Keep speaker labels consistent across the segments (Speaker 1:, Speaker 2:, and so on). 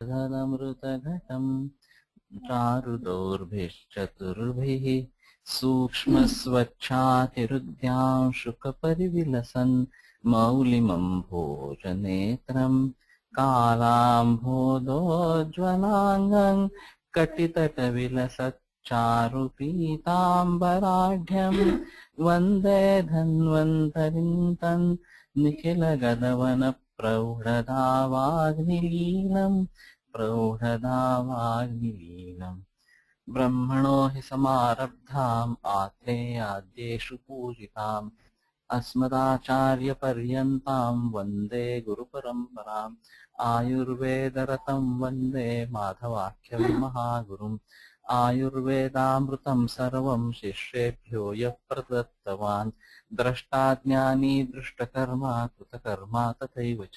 Speaker 1: तदमृतघटम् चारुदौर्भिश्चतुर्भिः सूक्ष्मस्वच्छातिरुद्यांशुकपरिविलसन् मौलिमं भोजनेत्रम् कालाम्भोदोज्ज्वलाङ्गं कटितटविलसच्चारुपीताम्बराढ्यम् वन्दे धन्वन्तरिं तन् निखिलगदवनप्रौढदावाग्निलीनम् प्रौढदावाग्निलीनम् ब्रह्मणो हि समारब्धाम् आत्रेयाद्येषु पूजिताम् अस्मदाचार्यपर्यन्ताम् वन्दे गुरुपरम्पराम् आयुर्वेदरतं वन्दे माधवाख्यं महागुरुम् आयुर्वेदामृतं सर्वं शिष्येभ्यो यः प्रदत्तवान् द्रष्टाज्ञानी दृष्टकर्मा कृतकर्मा तथैव च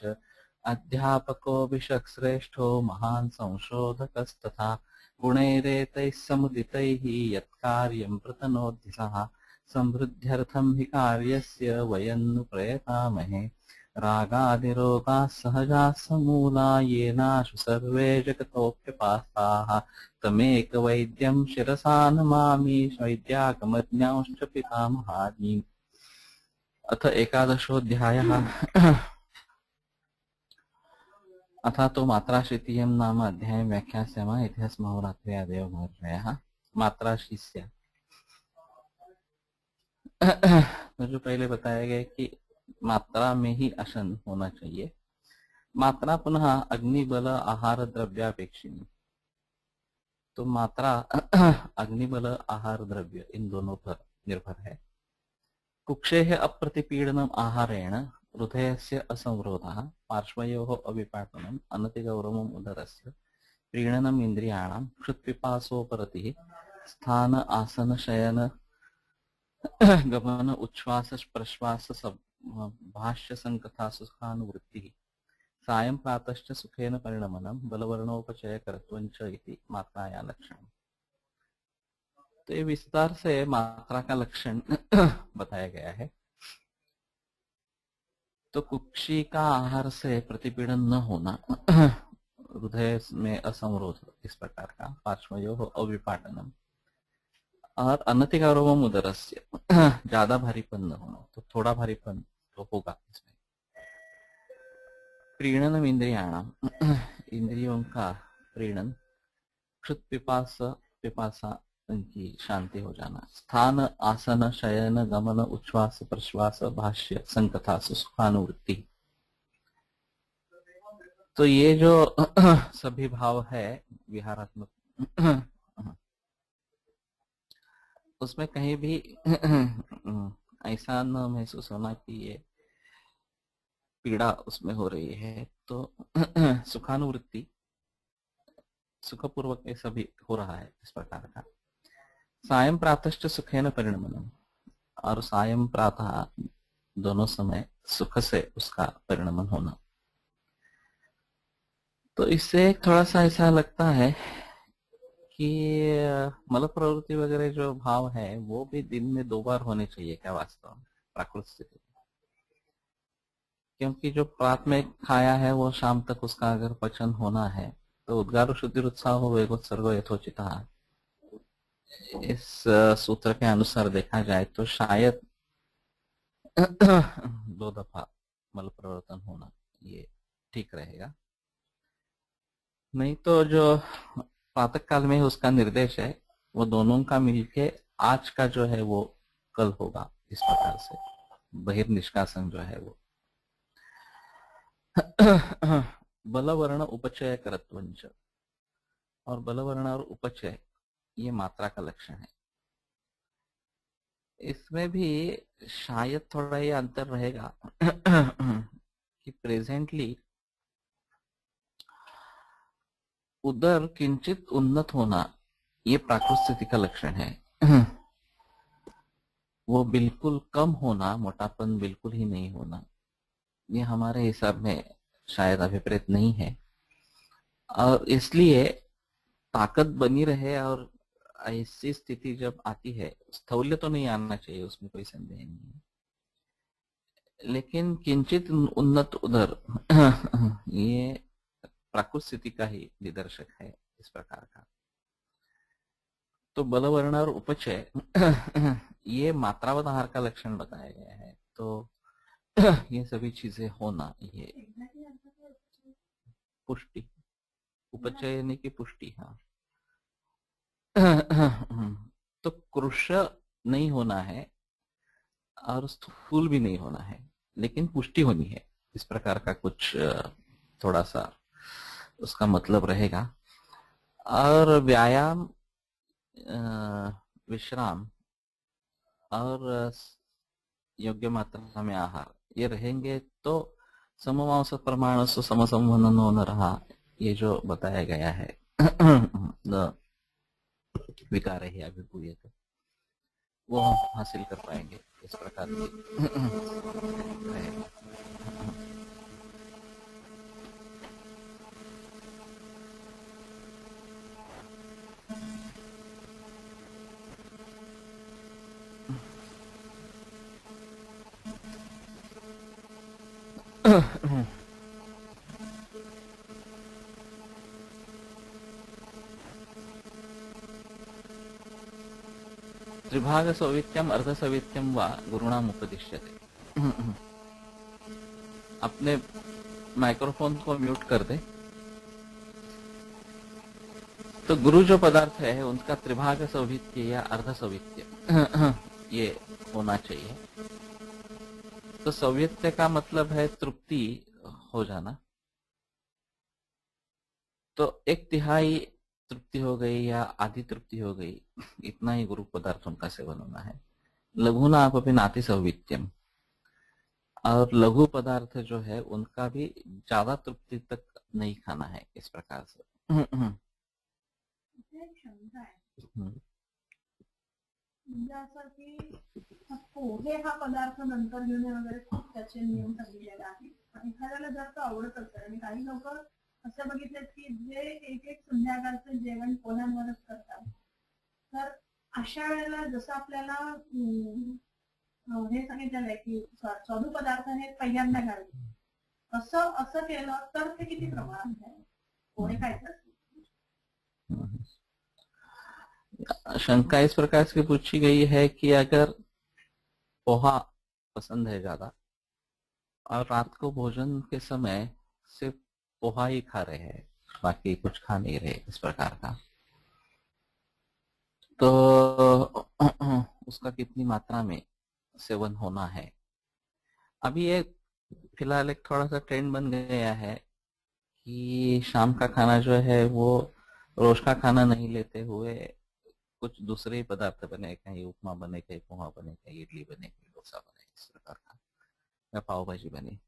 Speaker 1: अध्यापको विशक्श्रेष्ठो महान् संशोधकस्तथा गुणैरेतैः समुदितैः यत्कार्यं प्रतनोति सः समृद्ध्यर्थं हि कार्यस्य वयं नु प्रयतामहे रागादिरोगाः सहजाः समूला येनाशु सर्वे जगतोऽप्यपास्ताः तमेकवैद्यं शिरसा नमामि वैद्याकमज्ञांश्च पितामहादीन्। अथ एकादशोऽध्यायः। अथा तो मात्राशीतीयं नाम अध्यायं व्याख्यास्यामः इति स्महोरात्र्यादेव महोदयः। मात्राशीस्य तो जो पहले बताया गया कि मात्रा में ही अशन होना चाहिए। मात्रा पुनः अग्निबल आहार द्रव्यापेक्षिणी। तो मात्रा अग्निबल आहार द्रव्य इन दोनों पर निर्भर है। कुक्षेः अप्रतिपीडनम् आहारेण हृदयस्य असंरोधः पार्श्वयोः अविपाटनम् अनतिगौरवम् उदरस्य प्रीणनम् इन्द्रियाणां क्षुत्पिपासोपरतिः स्थान आसन शयन गमन उच्छ्वास प्रश्वास भाष्य संकथा सुखानुवृत्तिः सायं प्रातश्च सुखेन परिणमनम् बलवर्णोपचयकरत्वञ्च इति मात्राया लक्षण। तो ये विस्तार से मात्रा का लक्षण बताया गया है। तो कुक्षी का आहार से प्रतिपीड़न न होना, हृदय में असंरोध इस प्रकार का, पार्श्वयोः अविपाटनम और अनतिगौरवम् उदरस्य ज्यादा भारीपन न होना, तो थोड़ा भारीपन तो होगा इसमें। प्रीणनम इंद्रियाणाम इंद्रियों का प्रीणन, क्षुत पिपासा उनकी शांति हो जाना, स्थान आसन शयन गमन उच्छ्वास प्रश्वास भाष्य संकथा सुखानुवृत्ति। तो ये जो सभी भाव है विहारात्मक, उसमें कहीं भी ऐसा न महसूस होना कि ये पीड़ा उसमें हो रही है। तो सुखानुवृत्ति, सुखपूर्वक ये सभी हो रहा है इस प्रकार का। सायं प्रातश्च सुखेन परिणमनम्, और सायं प्रातः दोनों समय सुख से उसका परिणमन होना। तो इससे थोड़ा सा ऐसा लगता है कि मल प्रवृत्ति वगैरह जो भाव है वो भी दिन में 2 बार होने चाहिए क्या वास्तव में प्राकृत स्थिति। क्योंकि जो प्रात में खाया है वो शाम तक उसका अगर पचन होना है तो उद्गार शुद्धि उत्साह वेगोत्सर्गो यथोचितः, इस सूत्र के अनुसार देखा जाए तो शायद 2 दफा मल प्रवर्तन होना ये ठीक रहेगा। नहीं तो जो प्रातः काल में उसका निर्देश है वो दोनों का मिलके आज का जो है वो कल होगा, इस प्रकार से बहिर्निष्कासन जो है वो। बलवर्ण उपचय करत्वंच, और बलवर्ण और उपचय ये मात्रा का लक्षण है। इसमें भी शायद थोड़ा ये अंतर रहेगा कि प्रेजेंटली उदर किंचित उन्नत होना ये प्राकृत स्थिति का लक्षण है। वो बिल्कुल कम होना, मोटापन बिल्कुल ही नहीं होना, ये हमारे हिसाब में शायद अभिप्रेत नहीं है। और इसलिए ताकत बनी रहे, और ऐसी स्थिति जब आती है, स्थौल्य तो नहीं आना चाहिए, उसमें कोई संदेह नहीं है, लेकिन किंचित उन्नत उदर ये प्राकृत स्थिति का ही निदर्शक है इस प्रकार का। तो बलवर्ण और उपचय ये मात्रावत आहार का लक्षण बताया गया है। तो ये सभी चीजें होना, ये पुष्टि, उपचय यानी कि पुष्टि। हाँ तो कृश नहीं होना है और स्थूल भी नहीं होना है, लेकिन पुष्टि होनी है, इस प्रकार का कुछ थोड़ा सा उसका मतलब रहेगा। और व्यायाम, विश्राम और योग्य मात्रा में आहार ये रहेंगे तो सममांस प्रमाण से समसंवननो न रहा, ये जो बताया गया है न विकार है अभिभूयते, वो हम हासिल कर पाएंगे इस प्रकार की त्रिभाग सौवित्यम अर्ध सौवित्यम व गुरुणाम उपदिश्यते। अपने माइक्रोफोन को म्यूट कर दे। तो गुरु जो पदार्थ है उनका त्रिभाग सौवित्य या अर्ध सौवित्य ये होना चाहिए। तो सौवित्य का मतलब है तृप्ति हो जाना। तो एक तिहाई तृप्ति हो गई या आधी तृप्ति हो गई, इतना ही गुरु पदार्थों का सेवन होना है। लघु ना आप नाति सौवित्यम, और लघु पदार्थ जो है उनका भी ज्यादा तृप्ति तक नहीं खाना है इस प्रकार से।
Speaker 2: असं की पोहे हा पदार्थ नंतर घेणे वगैरे खूप त्याचे नियम सांगितलेले आहेत। एखाद्याला जास्त आवडत असेल आणि काही लोक असं बघितलं की जे एक एक संध्याकाळचं जेवण पोह्यांवरच करतात, तर अशा वेळेला जसं आपल्याला हे सांगितलेलं आहे की स्वादू पदार्थ हे पहिल्यांदा घालणे, असं असं केलं तर ते किती प्रमाणात आहे पोहे खायचं?
Speaker 1: शंका इस प्रकार से पूछी गई है कि अगर पोहा पसंद है ज्यादा और रात को भोजन के समय सिर्फ पोहा ही खा रहे हैं, बाकी कुछ खा नहीं रहे इस प्रकार का, तो उसका कितनी मात्रा में सेवन होना है। अभी ये फिलहाल एक थोड़ा सा ट्रेंड बन गया है कि शाम का खाना जो है वो रोज का खाना नहीं लेते हुए कुछ दूसरे ही पदार्थ बने, कहीं उपमा बने, कहीं पोहा बने, कहीं इडली बने, कहीं डोसा बने, इस प्रकार का, या पाव भाजी बने,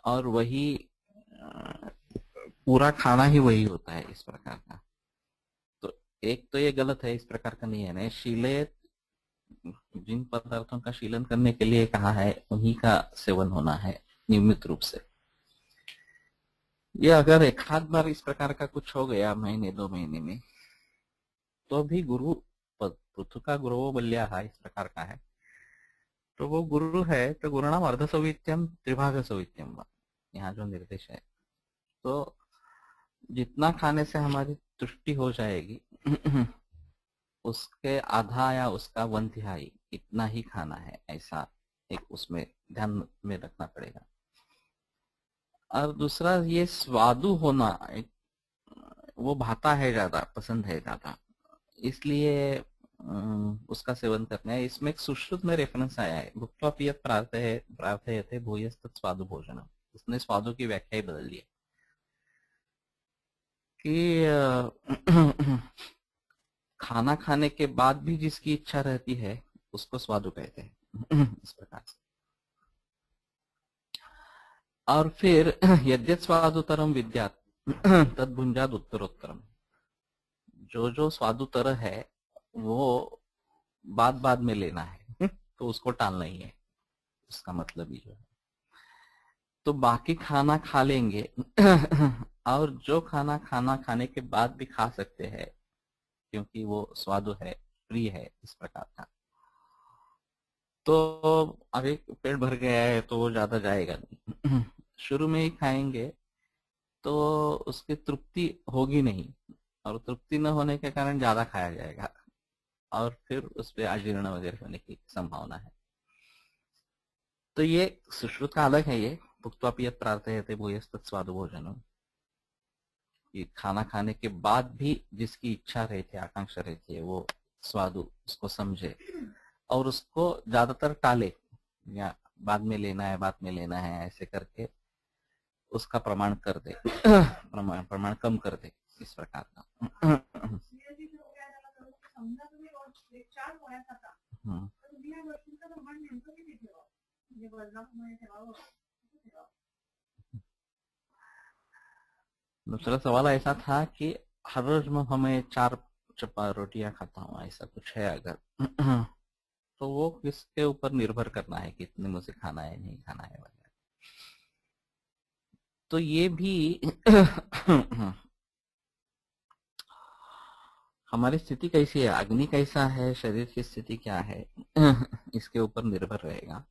Speaker 1: और वही पूरा खाना ही वही होता है इस प्रकार का। तो एक तो ये गलत है, इस प्रकार का नहीं है ना। शीले, जिन पदार्थों का शीलन करने के लिए कहा है उन्हीं का सेवन होना है नियमित रूप से। ये अगर एक आध बार इस प्रकार का कुछ हो गया महीने 2 महीने में, तो भी गुरु पृथु का गुरु बल्या इस प्रकार का है, तो वो गुरु है। तो गुरु नाम अर्ध सौवित्यम त्रिभाग सौवित्यम, यहाँ जो निर्देश है, तो जितना खाने से हमारी तुष्टि हो जाएगी उसके आधा या उसका 1/3 इतना ही खाना है, ऐसा एक उसमें ध्यान में रखना पड़ेगा। और दूसरा ये स्वादु होना, वो भाता है ज्यादा, पसंद है ज्यादा, इसलिए उसका सेवन करना है। इसमें एक सुश्रुत में रेफरेंस आया है, भुक्त्वा पियत प्रार्थयते भूयस्तत् स्वादु भोजनम, उसने स्वादु की व्याख्या ही बदल दी कि खाना खाने के बाद भी जिसकी इच्छा रहती है उसको स्वादु कहते हैं इस प्रकार से। और फिर यद्यत स्वादुतरम विद्यात तद भुंजाद उत्तरोत्तरम, जो जो स्वादुतर है वो बाद में लेना है तो उसको टालना ही है, उसका मतलब ही जो है। तो बाकी खाना खा लेंगे और जो खाना खाने के बाद भी खा सकते हैं क्योंकि वो स्वादु है, प्रिय है इस प्रकार का। तो अभी पेट भर गया है तो वो ज्यादा जाएगा नहीं शुरू में ही खाएंगे तो उसकी तृप्ति होगी नहीं, और तृप्ति न होने के कारण ज्यादा खाया जाएगा और फिर उस पर अजीर्ण वगैरह होने की संभावना है। तो ये सुश्रुत का अलग है। ये भुक्त्वा पियत प्रार्थयते भूयस्तत्स्वादु भोजनम, ये खाना खाने के बाद भी जिसकी इच्छा रहती है, आकांक्षा रहती है, वो स्वादु उसको समझे और उसको ज्यादातर टाले, या बाद में लेना है, बाद में लेना है, ऐसे करके उसका प्रमाण कर दे, प्रमाण कम कर दे, इस प्रकार का। दूसरा सवाल ऐसा था कि हर रोज हमें 4 रोटियां खाता हूँ, ऐसा कुछ है अगर तो वो किसके ऊपर निर्भर करना है कि इतने मुझे खाना है नहीं खाना है वगैरह। तो ये भी हमारी स्थिति कैसी है, अग्नि कैसा है, शरीर की स्थिति क्या है, इसके ऊपर निर्भर रहेगा।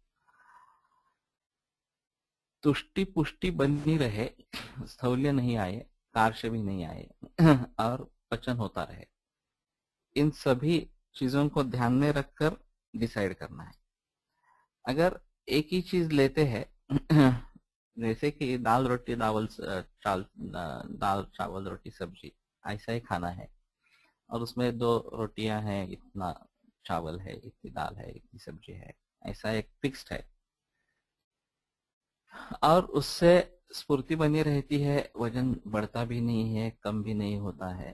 Speaker 1: तुष्टि पुष्टि बनी रहे, स्थौल्य नहीं आए, कार्य भी नहीं आए और पचन होता रहे, इन सभी चीजों को ध्यान में रखकर डिसाइड करना है। अगर एक ही चीज लेते हैं जैसे कि दाल रोटी दाल चावल रोटी सब्जी, ऐसा ही खाना है और उसमें 2 रोटियां हैं, इतना चावल है, इतनी दाल है, इतनी सब्जी है, ऐसा एक फिक्स्ड है और उससे स्फूर्ति बनी रहती है, वजन बढ़ता भी नहीं है, कम भी नहीं होता है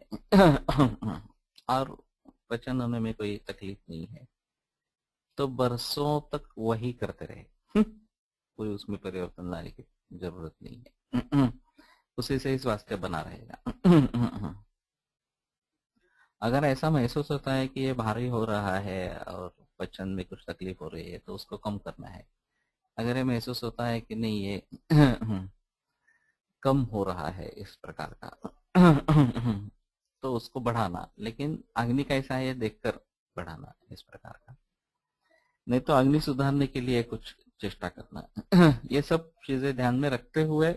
Speaker 1: और पचन होने में कोई तकलीफ नहीं है, तो बरसों तक वही करते रहे कोई उसमें परिवर्तन लाने की जरूरत नहीं है उसी से ही स्वास्थ्य बना रहेगा। अगर ऐसा महसूस होता है कि ये भारी हो रहा है और पचन में कुछ तकलीफ हो रही है तो उसको कम करना है। अगर ये महसूस होता है कि नहीं ये कम हो रहा है इस प्रकार का तो उसको बढ़ाना, लेकिन अग्नि कैसा है ये देखकर बढ़ाना इस प्रकार का, नहीं तो अग्नि सुधारने के लिए कुछ चेष्टा करना ये सब चीजें ध्यान में रखते हुए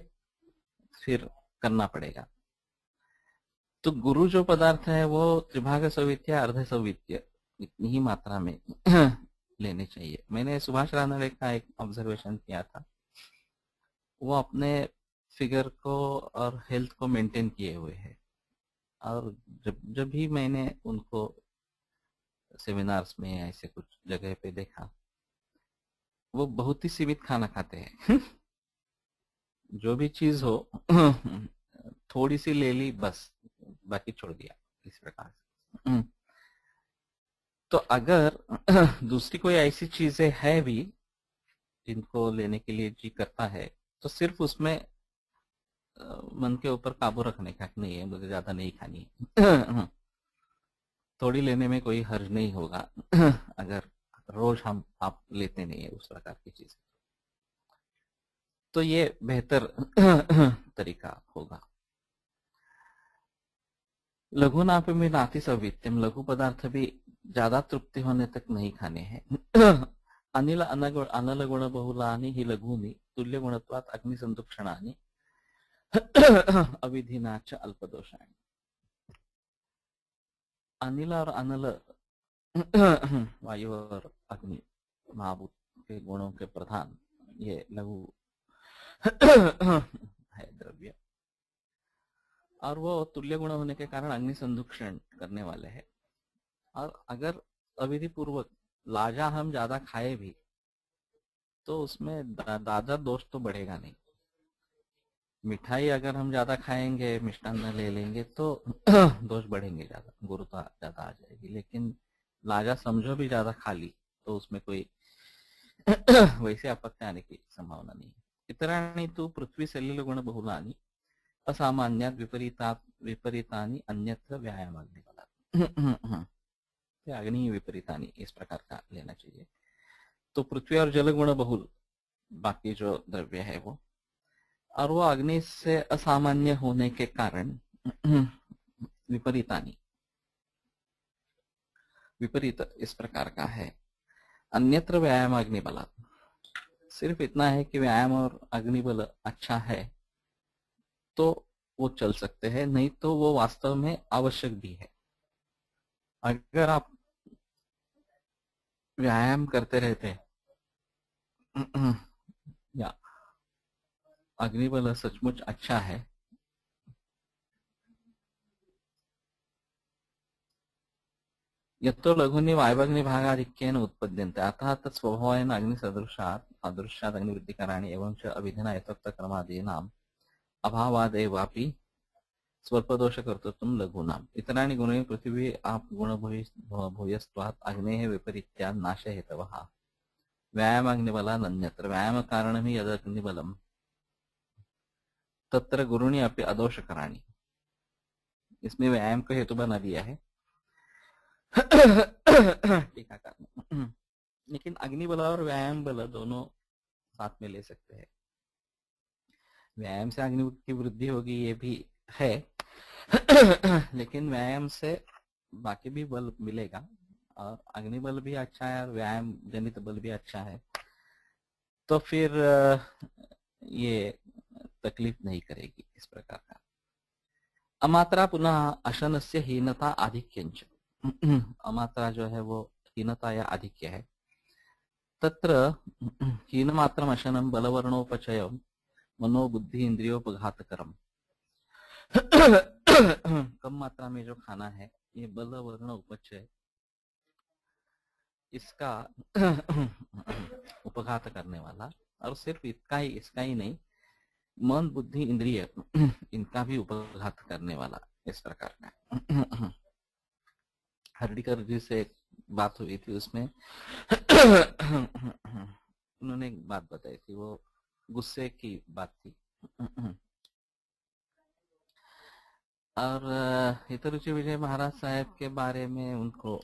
Speaker 1: फिर करना पड़ेगा। तो गुरु जो पदार्थ है वो त्रिभाग सौवित्य अर्ध सौवित्य इतनी ही मात्रा में लेने चाहिए। मैंने सुभाष रानडे का एक ऑब्जर्वेशन किया था, वो अपने फिगर को और हेल्थ को मेंटेन किए हुए है और जब भी मैंने उनको सेमिनार्स में ऐसे कुछ जगह पे देखा, वो बहुत ही सीमित खाना खाते हैं जो भी चीज हो थोड़ी सी ले ली बस, बाकी छोड़ दिया, इस प्रकार से। तो अगर दूसरी कोई ऐसी चीजें है भी जिनको लेने के लिए जी करता है, तो सिर्फ उसमें मन के ऊपर काबू रखने का नहीं है, मुझे ज्यादा नहीं खानी है थोड़ी लेने में कोई हर्ज नहीं होगा अगर रोज आप लेते नहीं है उस प्रकार की चीज, तो ये बेहतर तरीका होगा। लघु नापे में नाति सवित्यम, लघु पदार्थ भी ज्यादा तृप्ति होने तक नहीं खाने हैं अनिल अनल गुण बहुलानि ही लघुनि तुल्य गुणत्वात् अग्नि संतुक्षणानि अविधिनाच अल्पदोषाणि। अनिल और अनल वायु और अग्नि महाभूत के गुणों के प्रधान ये लघु है द्रव्य, और वो तुल्य गुण होने के कारण अग्नि संदुक्षण करने वाले हैं। और अगर अविधि पूर्वक लाजा हम ज्यादा खाए भी तो उसमें दादा दोष तो बढ़ेगा नहीं। मिठाई अगर हम ज्यादा खाएंगे, मिष्टान्न ले लेंगे तो दोष बढ़ेंगे ज्यादा, गुरुता ज्यादा आ जाएगी। लेकिन लाजा समझो भी ज्यादा खा ली तो उसमें कोई वैसे आपत्ति आने की संभावना नहीं है। इतराणि तो पृथ्वी सलिल गुण बहुलानि असामान्यात विपरीतानि अन्यत्र व्यायामाग्नि बलात् अग्नि विपरीतानि, इस प्रकार का लेना चाहिए। तो पृथ्वी और जल गुण बहुल बाकी जो द्रव्य है वो, और वो अग्नि से असामान्य होने के कारण विपरीतानि, विपरीत इस प्रकार का है। अन्यत्र व्यायाम अग्निबल, सिर्फ इतना है कि व्यायाम और अग्निबल अच्छा है तो वो चल सकते हैं, नहीं तो वो वास्तव में आवश्यक भी है। अगर आप व्यायाम करते रहते या अग्निबल सचमुच अच्छा है, यतो लघुनि वायवग्निभागाधिक्येन उत्पद्यन्ते अतः तत् स्वभावेन अग्निसदृशात् अदृश्यात् अग्निवृत्तिकराणि एवं च अभिधिना यथोक्तक्रमादीनाम् अभावादेवापि स्वल्पदोषकर्तृत्वं लघूनाम् इतराणि गुणानि पृथिवी आप गुणभूयस्त्वात् अग्नेः विपरीत्यान् नाशहेतवः व्यायामाग्निबलानन्यत्र व्यायामकारणं हि यदग्निबलम् तत्र गुरुणि अपि अदोषकराणि। इसमें व्यायाम को हेतु बना दिया है टीकाकार ने। लेकिन अग्निबल और व्यायाम बल दोनों साथ में ले सकते हैं। व्यायाम से अग्नि की वृद्धि होगी ये भी है, लेकिन व्यायाम से बाकी भी बल मिलेगा और अग्निबल भी अच्छा है और व्यायाम जनित बल भी अच्छा है, तो फिर ये तकलीफ नहीं करेगी इस प्रकार का। अमात्रा पुनः अशनस्य हीनता आधिक्यंच। अमात्रा जो है वो हीनता या आधिक्य है। तत्र हीनमात्रम अशनम बलवर्णोपचयम मनोबुद्धि इंद्रियोपघातकरम। कम मात्रा में जो खाना है ये बल वर्ण उपचय इसका उपघात करने वाला, और सिर्फ इसका ही नहीं, मन बुद्धि इंद्रिय इनका भी उपघात करने वाला इस प्रकार का। हर्डीकर जी से एक बात हुई थी, उसमें उन्होंने एक बात बताई थी, वो गुस्से की बात थी। और हितरुचि विजय महाराज साहब के बारे में उनको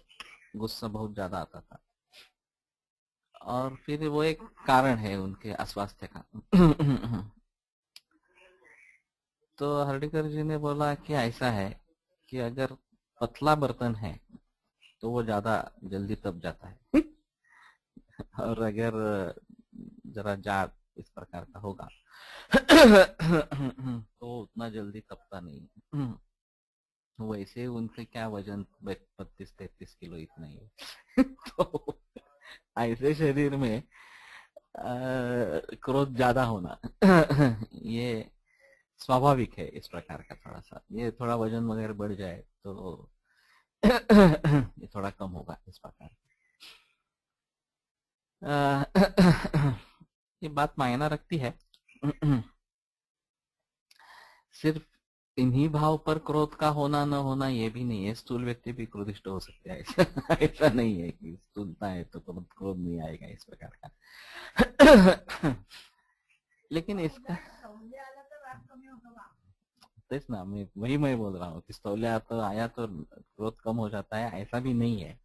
Speaker 1: गुस्सा बहुत ज्यादा आता था, और फिर वो एक कारण है उनके अस्वास्थ्य का। तो हर्डीकर जी ने बोला कि ऐसा है कि अगर पतला बर्तन है तो वो ज्यादा जल्दी तप जाता है, और अगर जरा जाड़ इस प्रकार का होगा तो उतना जल्दी तपता नहीं। वैसे उनके क्या वजन 32-33 किलो इतना ही है। तो ऐसे शरीर में क्रोध ज्यादा होना ये स्वाभाविक है इस प्रकार का। थोड़ा सा ये थोड़ा वजन वगैरह बढ़ जाए तो ये थोड़ा कम होगा इस प्रकार। ये बात मायना रखती है। सिर्फ इन्हीं भाव पर क्रोध का होना न होना ये भी नहीं है, स्थूल व्यक्ति भी क्रोधिष्ट हो सकते हैं। ऐसा नहीं है कि स्थूलता है तो क्रोध नहीं आएगा इस प्रकार का। लेकिन इसका तेज ना, मैं बोल रहा हूँ कि स्थौल्य तो आया तो क्रोध कम हो जाता है, ऐसा भी नहीं है।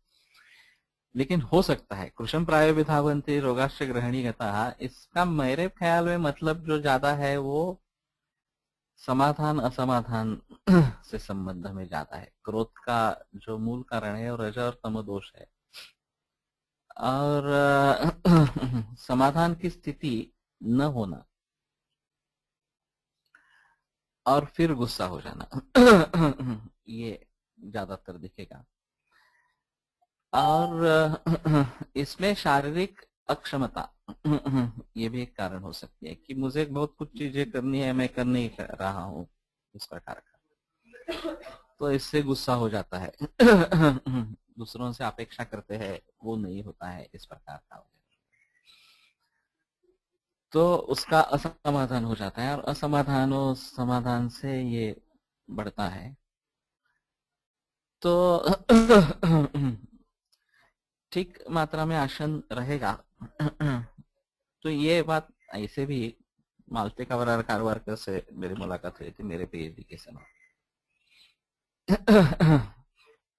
Speaker 1: लेकिन हो सकता है कृष्ण प्राय विधावंती रोगाश्च ग्रहणी गता, इसका मेरे ख्याल में मतलब जो ज्यादा है वो समाधान असमाधान से संबंध में ज्यादा है। क्रोध का जो मूल कारण है और रज और तम दोष है, और समाधान की स्थिति न होना और फिर गुस्सा हो जाना ये ज्यादातर दिखेगा। और इसमें शारीरिक अक्षमता ये भी एक कारण हो सकती है कि मुझे बहुत कुछ चीजें करनी है, मैं कर नहीं रहा हूँ इस प्रकार का, तो इससे गुस्सा हो जाता है। दूसरों से अपेक्षा करते हैं वो नहीं होता है इस प्रकार का, तो उसका असमाधान हो जाता है, और असमाधान और समाधान से ये बढ़ता है। तो ठीक मात्रा में आसन रहेगा। तो ये बात ऐसे भी मालते कारवारकर से मेरी मुलाकात हुई थी मेरे पीएचडी के समय।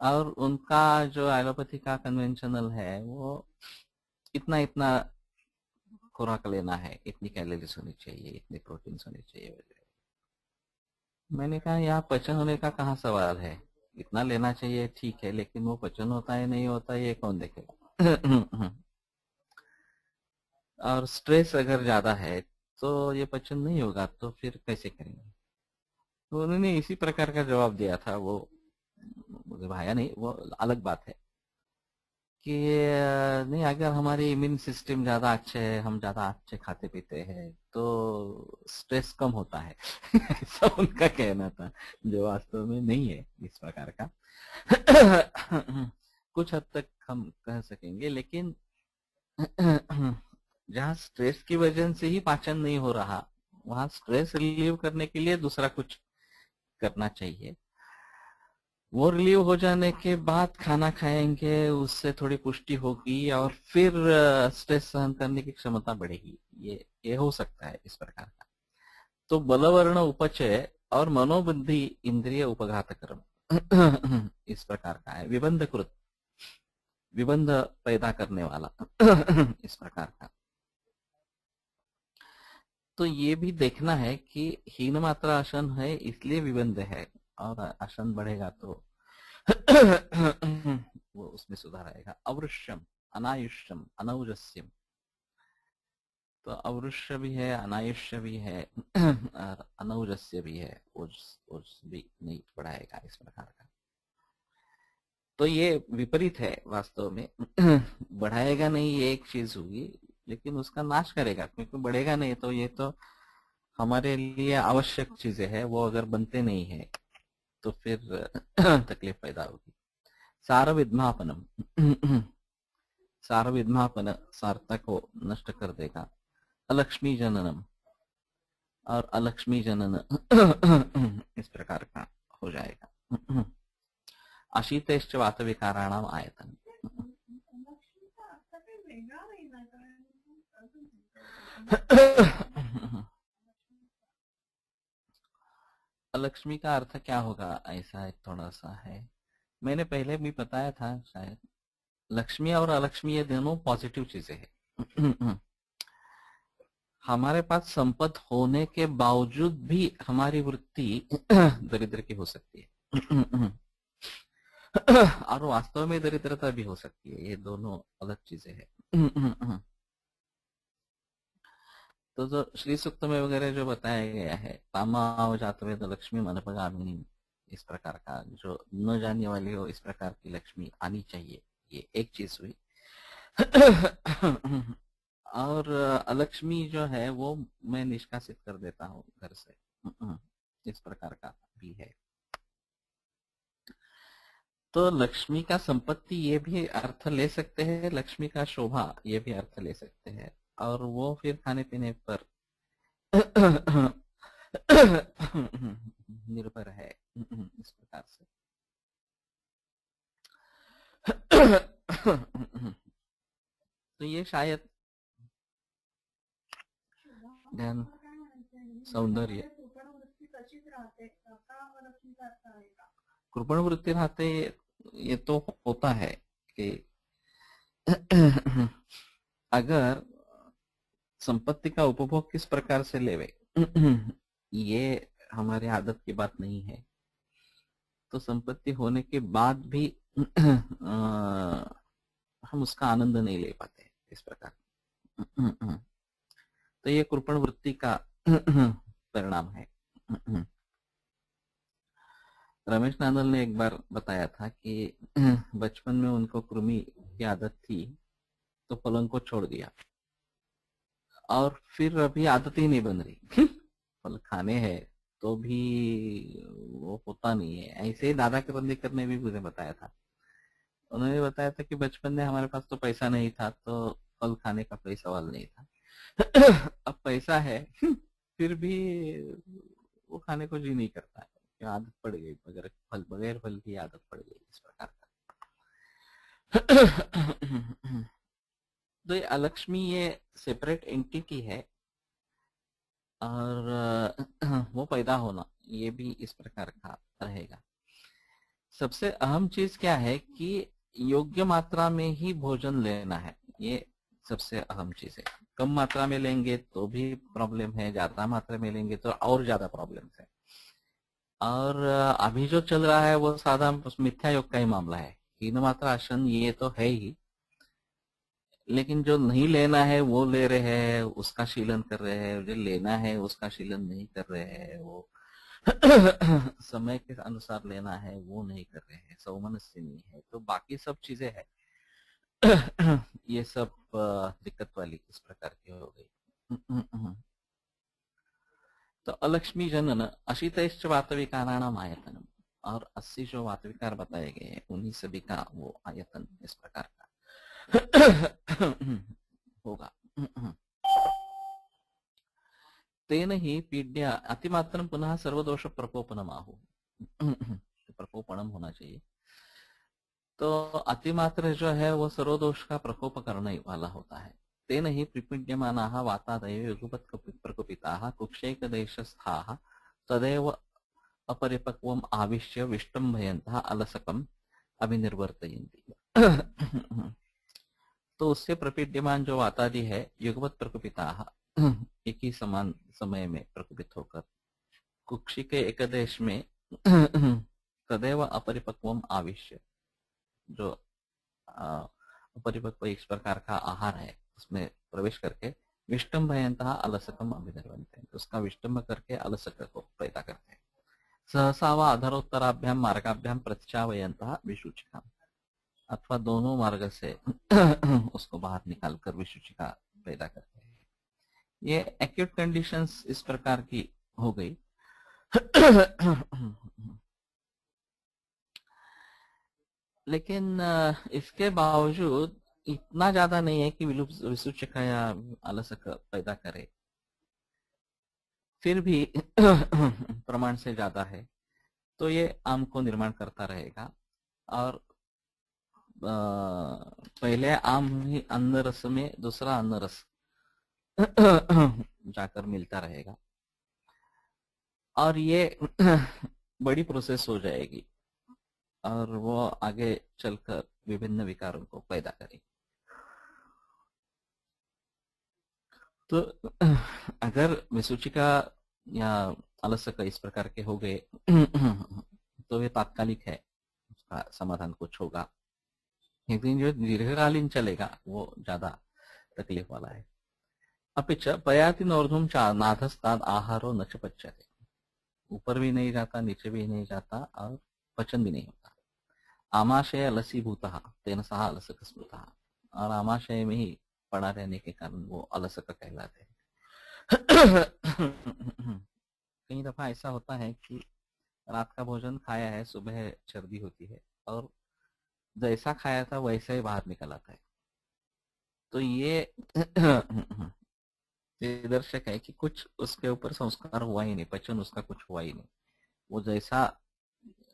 Speaker 1: और उनका जो एलोपैथी का कन्वेंशनल है वो इतना इतना खुराक लेना है, इतनी कैलोरीज होनी चाहिए, इतनी प्रोटीन होनी चाहिए वगैरह। मैंने कहा यहाँ पचन होने का कहाँ सवाल है, इतना लेना चाहिए ठीक है, लेकिन वो पचन होता है नहीं होता ये कौन देखेगा। और स्ट्रेस अगर ज्यादा है तो ये पचन नहीं होगा, तो फिर कैसे करेंगे। तो उन्होंने इसी प्रकार का जवाब दिया था। वो मुझे भाया नहीं, वो अलग बात है कि नहीं, अगर हमारी इम्यून सिस्टम ज्यादा अच्छे है, हम ज्यादा अच्छे खाते पीते हैं तो स्ट्रेस कम होता है। ऐसा उनका कहना था, जो वास्तव में नहीं है इस प्रकार का। कुछ हद तक हम कह सकेंगे, लेकिन जहाँ स्ट्रेस की वजह से ही पाचन नहीं हो रहा, वहां स्ट्रेस रिलीव करने के लिए दूसरा कुछ करना चाहिए। वो रिलीव हो जाने के बाद खाना खाएंगे, उससे थोड़ी पुष्टि होगी और फिर स्ट्रेस सहन करने की क्षमता बढ़ेगी। ये हो सकता है इस प्रकार का। तो बलवर्ण उपचय और मनोबुद्धि इंद्रिय उपघात कर्म इस प्रकार का है, विबंधकृत, विबंध पैदा करने वाला इस प्रकार का। तो ये भी देखना है कि हीन मात्रा आसन है इसलिए विबंध है, और आसन बढ़ेगा तो वो उसमें सुधार आएगा। अवृश्यम, अनायुष्यम, अनौजस्यम, तो अवृश्य भी है, अनायुष्य भी है और अनौजस्य भी है, ओज भी नहीं बढ़ाएगा इस प्रकार का। तो ये विपरीत है वास्तव में। बढ़ाएगा नहीं, ये एक चीज होगी, लेकिन उसका नाश करेगा, क्योंकि बढ़ेगा नहीं तो ये तो हमारे लिए आवश्यक चीजें हैं, वो अगर बनते नहीं है तो फिर तकलीफ पैदा होगी। सार विद्मापनम, सार विद्मापन सार्थक को नष्ट कर देगा। अलक्ष्मी जननम, और अलक्ष्मी जनन इस प्रकार का हो जाएगा। अशीतेश्च वात विकाराणाम आयतन।
Speaker 2: लक्ष्मी का अर्थ काही वेगळा नाही ना, कारण
Speaker 1: अलक्ष्मी का अर्थ क्या होगा, ऐसा एक थोड़ा सा है, मैंने पहले भी बताया था शायद। लक्ष्मी और अलक्ष्मी ये दोनों पॉजिटिव चीजें हैं। हमारे पास संपत्ति होने के बावजूद भी हमारी वृत्ति दरिद्र की हो सकती है। और वास्तव में दरिद्रता भी हो सकती है, ये दोनों अलग चीजें हैं। तो जो श्री सूक्त में वगैरह जो बताया गया है, तामाव जातवेद लक्ष्मी मनपगामिनी, इस प्रकार का, जो न जानने वाली हो इस प्रकार की लक्ष्मी आनी चाहिए, ये एक चीज हुई। और अलक्ष्मी जो है वो मैं निष्कासित कर देता हूँ घर से, इस प्रकार का भी है। तो लक्ष्मी का संपत्ति ये भी अर्थ ले सकते हैं, लक्ष्मी का शोभा ये भी अर्थ ले सकते हैं, और वो फिर खाने पीने पर निर्भर है इस प्रकार से। तो ये शायद ध्यान, सौंदर्य, कृपण वृत्ती राहते, ये तो होता है कि अगर संपत्ति का उपभोग किस प्रकार से लेवे, ये हमारी आदत की बात नहीं है। तो संपत्ति होने के बाद भी हम उसका आनंद नहीं ले पाते इस प्रकार। तो ये कृपण वृत्ति का परिणाम है। रमेश नांदल ने एक बार बताया था कि बचपन में उनको कृमि की आदत थी, तो पलंग को छोड़ दिया, और फिर अभी आदत ही नहीं बन रही। फल खाने हैं तो भी वो होता नहीं है। ऐसे ही दादा के बंदीकर ने भी मुझे बताया था। उन्होंने बताया था कि बचपन में हमारे पास तो पैसा नहीं था, तो फल खाने का कोई सवाल नहीं था। अब पैसा है फिर भी वो खाने को जी नहीं करता है, आदत पड़ गई, बगैर फल की आदत पड़ गई इस प्रकार का। तो ये अलक्ष्मी ये सेपरेट एंटिटी है, और वो पैदा होना ये भी इस प्रकार का रहेगा। सबसे अहम चीज क्या है कि योग्य मात्रा में ही भोजन लेना है, ये सबसे अहम चीज है। कम मात्रा में लेंगे तो भी प्रॉब्लम है, ज्यादा मात्रा में लेंगे तो और ज्यादा प्रॉब्लम है। और अभी जो चल रहा है वो साधा मिथ्या योग का ही मामला है। हीन मात्रा आसन ये तो है ही, लेकिन जो नहीं लेना है वो ले रहे हैं, उसका शीलन कर रहे हैं, जो लेना है उसका शीलन नहीं कर रहे हैं, वो समय के अनुसार लेना है वो नहीं कर रहे हैं, सौमनस्य नहीं है, तो बाकी सब चीजें है ये सब दिक्कत वाली इस प्रकार की हो गई। तो अलक्ष्मी जनन अशितैश्च वातविकाराणाम आयतनम, और 80 जो वातविकार बताए गए हैं उन्हीं सभी का वो आयतन इस प्रकार का होगा। तेन ही पीड्या अतिमात्रम पुनः सर्वदोष प्रकोपनम आहु। प्रकोपनम होना चाहिए। तो अतिमात्र जो है वो सर्वदोष का प्रकोप करने वाला होता है। तेन ही प्रपीड्यमानाः वातादयो युगपत् प्रकोपिताः कुक्षैकदेशस्थाः तदेव अपरिपक्वम आविश्य विष्टम्भयन्तः अलसकम अभिनिर्वर्तयन्ति। तो उससे प्रपीड्यमान जो वातादि है युगपत् प्रकोपिताः, एक ही समान समय में प्रकोपित होकर कुक्षी के एक देश में तदेव अपरिपक्वम आविश्य, जो अपरिपक्व इस प्रकार का आहार है उसमें प्रवेश करके विष्टम्भयन्तः अलसकम अभिनिर्वन्ते, उसका विष्टम्भ करके अलसक को पैदा करते हैं। सहसा व अधरोत्तराभ्याम मार्गाभ्याम प्रतिचावयन्तः विसूचिका, अथवा दोनों मार्ग से उसको बाहर निकालकर विसूचिका पैदा करते हैं। ये एक्यूट कंडीशंस इस प्रकार की हो गई। लेकिन इसके बावजूद इतना ज्यादा नहीं है कि विसूचिका या अलसक पैदा करे, फिर भी प्रमाण से ज्यादा है तो ये आम को निर्माण करता रहेगा। और पहले आम ही अन्न रस में दूसरा अन्न रस जाकर मिलता रहेगा और ये बड़ी प्रोसेस हो जाएगी और वो आगे चलकर विभिन्न विकारों को पैदा करेगी। तो अगर विसूचिका या अलसक इस प्रकार के हो गए तो ये तात्कालिक है, उसका समाधान कुछ होगा, लेकिन जो दीर्घकालीन चलेगा वो ज्यादा तकलीफ वाला है। अपिच पयाति नोर्धुम चा नाधस्ताद आहारो न च पच्यते, ऊपर भी नहीं जाता नीचे भी नहीं जाता और पचन भी नहीं होता। आमाशय अलसीभूतः तेन सह अलसक स्मृतः, और आमाशय में ही पड़ा रहने के कारण वो अलसक कहलाते हैं। कई दफा ऐसा होता है कि रात का भोजन खाया है, सुबह सर्दी होती है और जैसा खाया था वैसा ही बाहर निकल आता है, तो ये दर्शक है कि कुछ उसके ऊपर संस्कार हुआ ही नहीं, पचन उसका कुछ हुआ ही नहीं, वो जैसा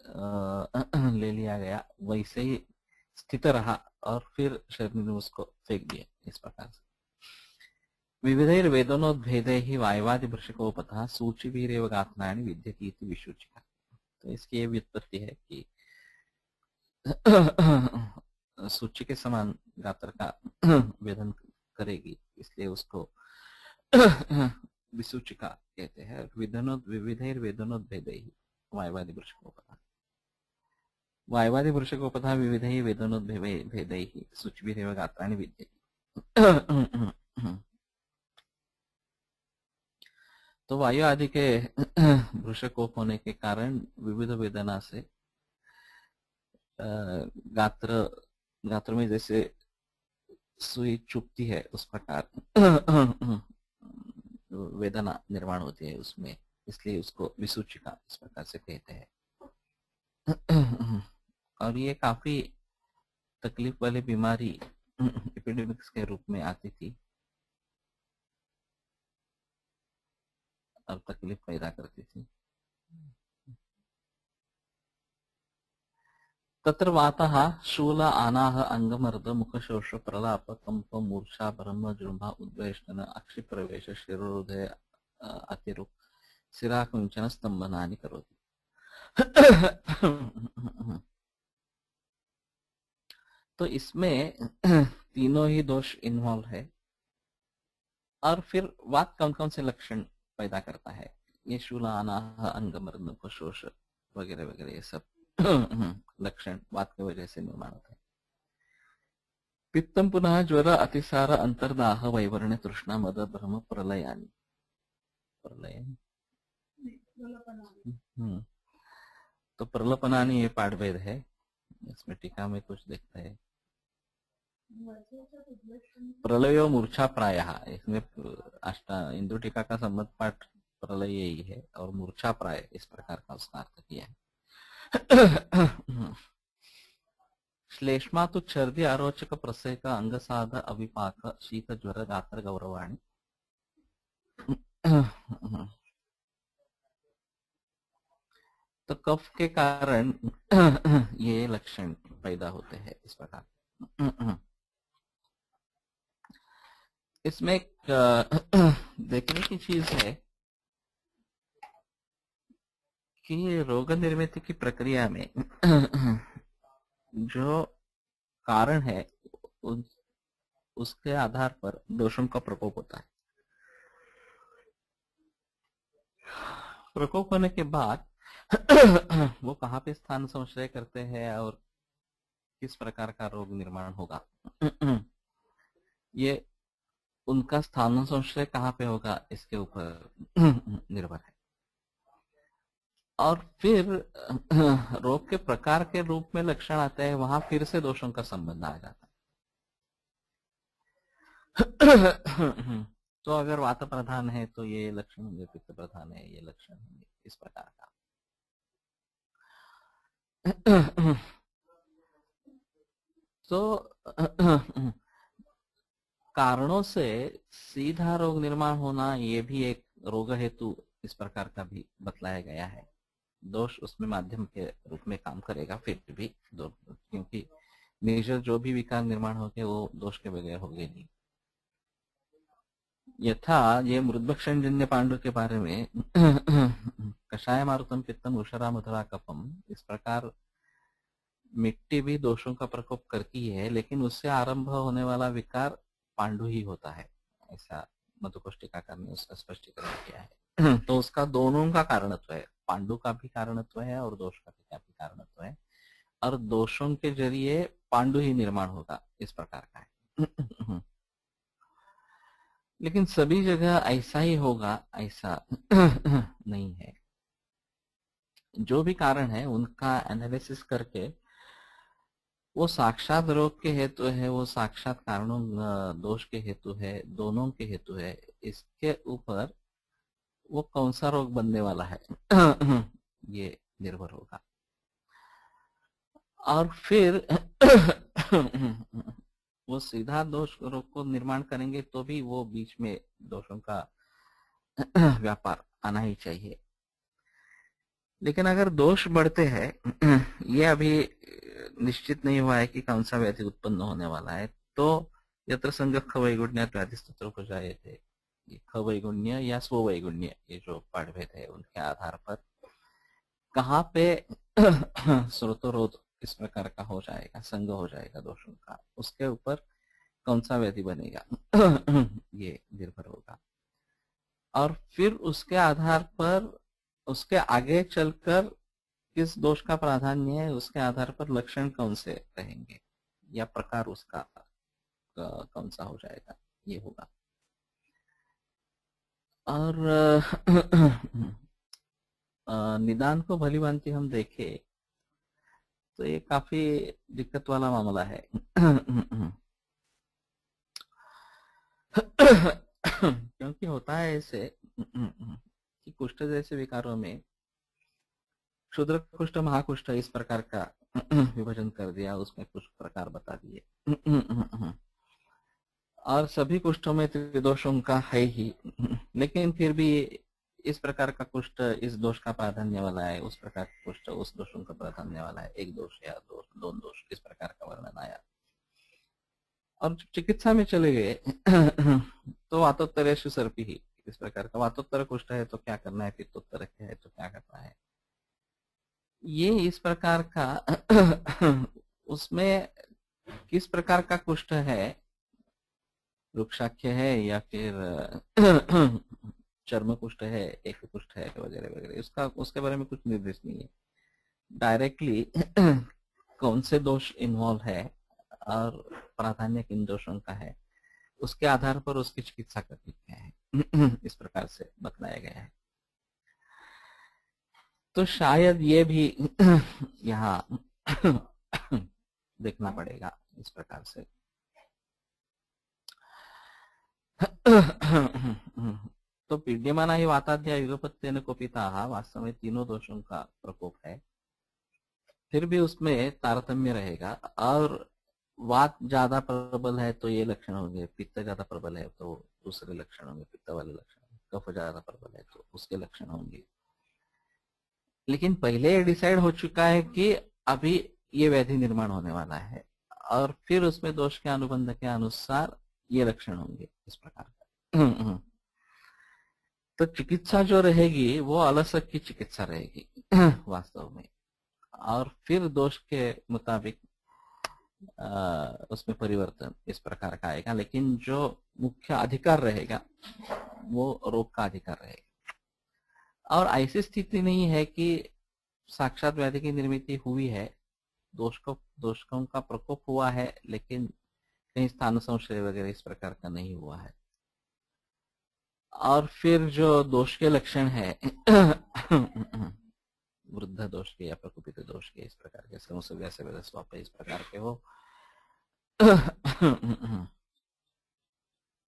Speaker 1: ले लिया गया वैसे ही स्थित रहा और फिर शरीर ने उसको फेंक दिया। इस प्रकार से विविधैर्वेदनोद्भेदै ही वायवादि वृषकोपतः सूचिभिरेव गात्राणि विद्यति इति विसूचिका। तो इसकी ये व्युत्पत्ति है कि सूची के समान गात्र का वेदन करेगी, इसलिए उसको विसूचिका कहते हैं। विविधैर्वेदनोद्भेदै वायवादि वृषकोपतः, वायवादि वृषकोपतः विविधैः वेदनोद्भेदैः सूचिभिरेव गात्राणि विद्यति। तो वायु आदि के वृषकोप होने के कारण विविध वेदना से गात्र में जैसे सुई चुभती है उस प्रकार वेदना निर्माण होती है उसमें, इसलिए उसको विसूचिका इस प्रकार से कहते हैं। और ये काफी तकलीफ वाली बीमारी एपिडेमिक्स के रूप में आती थी और तकलीफ पैदा करती थी। तत्र वातः शूल आनाह अंगमर्द मुखशोष प्रलाप कंप मूर्छा ब्रह्म जृंभा उद्वेष्टन अक्षि प्रवेश शिरोदय अतिरुक सिराकुंचन स्तंभनानि करोति। तो इसमें तीनों ही दोष इन्वॉल्व है। और फिर वात कौन कौन से लक्षण पैदा करता है? ये शूल आनाह अंगमर्द मुखशोष वगैरह वगैरह ये सब लक्षण वात की वजह से निर्माण होता है। पित्तम पुनः ज्वर अतिसार अंतर्दाह वैवर्ण तृष्णा मद भ्रम प्रलयानि, प्रलय हम्म, तो प्रलपनानी ये पाठभेद है, इसमें टीका में कुछ देखते हैं। प्रलयो मूर्छा प्रायः, इसमें इंदु टीका का संबंध पाठ प्रलय यही है और मूर्छा प्राय इस प्रकार का उसका अर्थ किया है। श्लेष्मा तो छर्दि आरोचक प्रसेक अंगसाध अविपाक शीत ज्वर गात्र गौरवाणी। तो कफ के कारण ये लक्षण पैदा होते हैं इस प्रकार। इसमें एक देखने की चीज है कि रोग निर्मित की प्रक्रिया में जो कारण है उसके आधार पर दोषों का प्रकोप होता है। प्रकोप होने के बाद वो कहाँ पे स्थान संशय करते हैं और किस प्रकार का रोग निर्माण होगा, ये उनका स्थान संशय कहाँ पे होगा इसके ऊपर निर्भर है। और फिर रोग के प्रकार के रूप में लक्षण आते हैं, वहां फिर से दोषों का संबंध आ जाता है। तो अगर वात प्रधान है तो ये लक्षण होंगे, पित्त प्रधान है ये लक्षण होंगे, इस प्रकार का। तो कारणों से सीधा रोग निर्माण होना ये भी एक रोग हेतु इस प्रकार का भी बतलाया गया है। दोष उसमें माध्यम के रूप में काम करेगा फिर भी, क्योंकि मेजर जो भी विकार निर्माण होंगे वो दोष के बगैर होंगे नहीं। यथा ये मृदभक्षण जन्य पांडु के बारे में कषाय मारुतम पित्तम उषरा मधुरा कपम, इस प्रकार मिट्टी भी दोषों का प्रकोप करती है, लेकिन उससे आरंभ होने वाला विकार पांडु ही होता है, ऐसा मधुकोष्ठिकाकार ने उसका स्पष्टीकरण किया है। तो उसका दोनों का कारणत्व है, पांडु का भी कारणत्व है और दोष का भी कारणत्व है, और दोषों के जरिए पांडु ही निर्माण होगा, इस प्रकार का है। लेकिन सभी जगह ऐसा ही होगा ऐसा नहीं है। जो भी कारण है उनका एनालिसिस करके वो साक्षात रोग के हेतु है, वो साक्षात कारणों दोष के हेतु है, दोनों के हेतु है, इसके ऊपर वो कौन सा रोग बनने वाला है ये निर्भर होगा। और फिर वो सीधा दोष रोग को निर्माण करेंगे तो भी वो बीच में दोषों का व्यापार आना ही चाहिए। लेकिन अगर दोष बढ़ते हैं, ये अभी निश्चित नहीं हुआ है कि कौन सा व्याधि उत्पन्न होने वाला है, तो यत्र संग खवैगुण्य व्याधि स्तोत्र हो जाए थे, खवैगुण्य या स्ववैगुण्य ये जो पाठभेद है उनके आधार पर कहाँ पे स्रोतोरोध किस प्रकार का हो जाएगा, संग हो जाएगा दोषों का, उसके ऊपर कौन सा व्याधि बनेगा ये निर्भर होगा। और फिर उसके आधार पर उसके आगे चलकर किस दोष का प्राधान्य है उसके आधार पर लक्षण कौन से रहेंगे या प्रकार उसका कौन सा हो जाएगा, ये होगा। और निदान को भली भांति हम देखें तो ये काफी दिक्कत वाला मामला है। क्योंकि होता है ऐसे कि कुष्ठ जैसे विकारों में क्षुद्र कुष्ठ महाकुष्ठ इस प्रकार का विभाजन कर दिया, उसमें कुछ प्रकार बता दिए, और सभी कुष्ठों में त्रिदोषों का है ही, लेकिन फिर भी इस प्रकार का कुष्ठ इस दोष का प्राधान्य वाला है, उस प्रकार का कुष्ठ उस दोषों का प्राधान्य वाला है, एक दोष या दोनों दोष इस प्रकार का वर्णन आया। और चिकित्सा में चले गए तो वातोत्तरेषु सर्पी ही, इस प्रकार का वातोत्तर कुष्ठ है तो क्या करना है, पित्तोत्तर है तो क्या करना है, ये इस प्रकार का उसमें किस प्रकार का कुष्ठ है, वृक्षाख्य है या फिर चर्म कुष्ठ है, एक कुष्ठ है वगैरह वगैरह, उसका उसके बारे में कुछ निर्देश नहीं है डायरेक्टली कौन से दोष इन्वॉल्व है और प्राधान्य किन दोषों का है, उसके आधार पर उसकी चिकित्सा करनी है। इस प्रकार से बतलाया गया है। तो शायद ये भी यहाँ देखना पड़ेगा इस प्रकार से। तो पीड्यमाना ही वाताध्या युगपत्यन को पिता वास्तव में तीनों दोषों का प्रकोप है, फिर भी उसमें तारतम्य रहेगा। और वात ज्यादा प्रबल है तो ये लक्षण होंगे, पित्त ज्यादा प्रबल है तो दूसरे लक्षण होंगे, पित्त वाले लक्षण। कफ ज्यादा प्रबल है तो उसके लक्षण होंगे। लेकिन पहले ये डिसाइड हो चुका है कि अभी ये व्याधि निर्माण होने वाला है, और फिर उसमें दोष के अनुबंध के अनुसार ये लक्षण होंगे इस प्रकार का। तो चिकित्सा जो रहेगी वो अलसक की चिकित्सा रहेगी वास्तव में, और फिर दोष के मुताबिक उसमें परिवर्तन इस प्रकार का आएगा। लेकिन जो मुख्य अधिकार रहेगा वो रोग का अधिकार रहेगा। और ऐसी स्थिति नहीं है कि साक्षात व्याधि की निर्मित हुई है, दोषकों का प्रकोप हुआ है, लेकिन कहीं स्थान संशय वगैरह इस प्रकार का नहीं हुआ है। और फिर जो दोष के लक्षण है वृद्ध दोष के या प्रकुपित दोष के इस प्रकार के स्वाप इस प्रकार के हो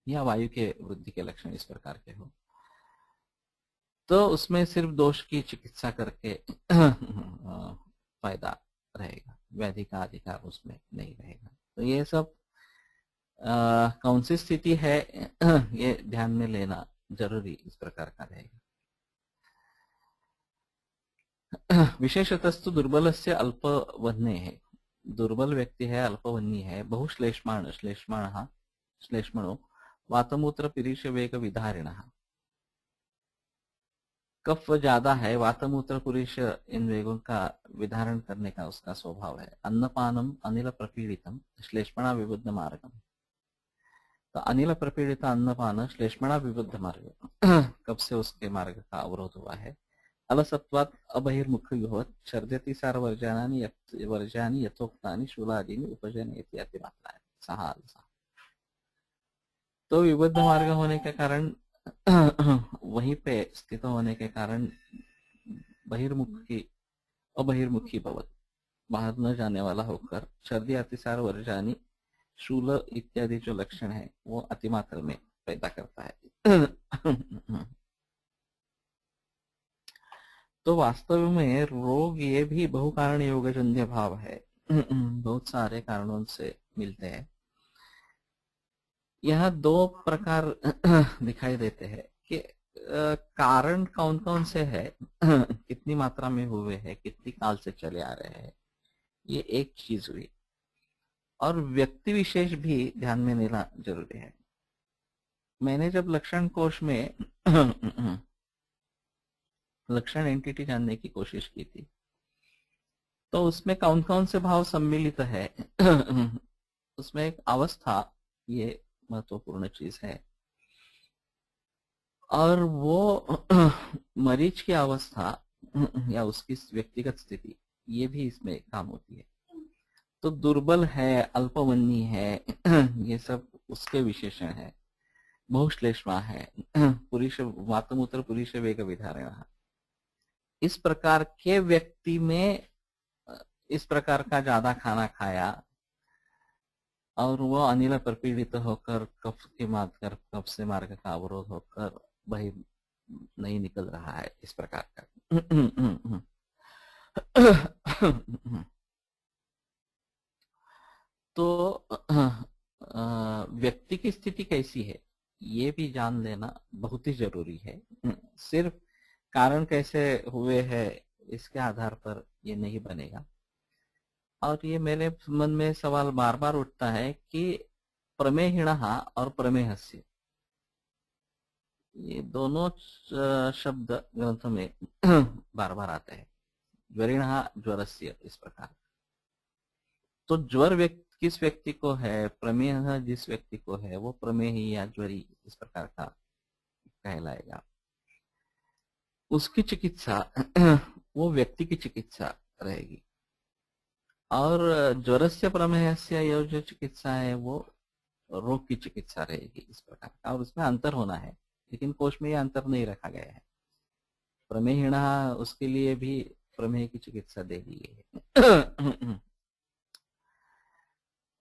Speaker 1: या वायु के वृद्धि के लक्षण इस प्रकार के हो, तो उसमें सिर्फ दोष की चिकित्सा करके फायदा रहेगा, व्याधि का अधिकार उसमें नहीं रहेगा। तो ये सब कौन सी स्थिति है ये ध्यान में लेना जरूरी इस प्रकार का रहेगा। विशेषतस्तु दुर्बल से अल्पवन्य है, दुर्बल व्यक्ति है, अल्पवन्नी है, बहुश्लेष्माण श्लेष्मणो वातमूत्र पिरीश वेग विधारिण, कफ ज्यादा है, वातमूत्र पुरुष इन वेगों का विधारण करने का उसका स्वभाव है। अन्नपानम अनिल प्रपीड़ितम श्लेष्मणा विबुद्ध मार्गम, तो अनिल प्रपीड़ित अन्नपान श्लेष्मणा विबुद्ध मार्ग, कब से उसके मार्ग का अवरोध हुआ है। अलसत्वात् अबहिर्मुखयोवत् छर्दति सार वर्जानि यथोक्तानि शूलादीनि उपजनयति अतिमात्रा है। सहा तो विबुद्ध मार्ग होने के कारण वहीं पे स्थित होने के कारण अबहिर्मुखी भवत, बाहर न जाने वाला होकर, छर्दी अतिसार वर्जानी शूल इत्यादि जो लक्षण है वो अतिमात्रा में पैदा करता है। तो वास्तव में रोग ये भी बहुकारण योगजन्य भाव है, बहुत सारे कारणों से मिलते हैं। यह दो प्रकार दिखाई देते हैं कि कारण कौन कौन से है, कितनी मात्रा में हुए हैं, कितनी काल से चले आ रहे हैं, ये एक चीज हुई। और व्यक्ति विशेष भी ध्यान में लेना जरूरी है। मैंने जब लक्षण कोश में लक्षण एंटिटी जानने की कोशिश की थी, तो उसमें कौन कौन से भाव सम्मिलित है उसमें एक अवस्था ये महत्वपूर्ण चीज है, और वो मरीज की अवस्था या उसकी व्यक्तिगत स्थिति ये भी इसमें काम होती है। तो दुर्बल है, अल्पवन्नी है, ये सब उसके विशेषण है। बहुश्लेष्मा है, पुरुष वातमूत्र पुरुष वेग विधारण, इस प्रकार के व्यक्ति में इस प्रकार का ज्यादा खाना खाया और वो अनिल प्रपीड़ित होकर कफ के मारकर कफ से मार्ग का अवरोध होकर वही नहीं निकल रहा है इस प्रकार का। तो व्यक्ति की स्थिति कैसी है ये भी जान लेना बहुत ही जरूरी है। सिर्फ कारण कैसे हुए हैं इसके आधार पर ये नहीं बनेगा। और ये मेरे मन में सवाल बार बार उठता है कि प्रमेहिण और प्रमेहस्य, ये दोनों शब्द ग्रंथ में बार बार आते हैं। ज्वरिण ज्वरस्य इस प्रकार। तो ज्वर किस व्यक्ति को है, प्रमेह जिस व्यक्ति को है, वो प्रमेही या ज्वरी इस प्रकार का कहलाएगा। उसकी चिकित्सा वो व्यक्ति की चिकित्सा रहेगी। और ज्वरस्य प्रमेहस्य ये जो चिकित्सा है वो रोग की चिकित्सा रहेगी इस प्रकार का। और उसमें अंतर होना है, लेकिन कोश में ये अंतर नहीं रखा गया है। प्रमेहिणः उसके लिए भी प्रमेह की चिकित्सा दे दी गई है।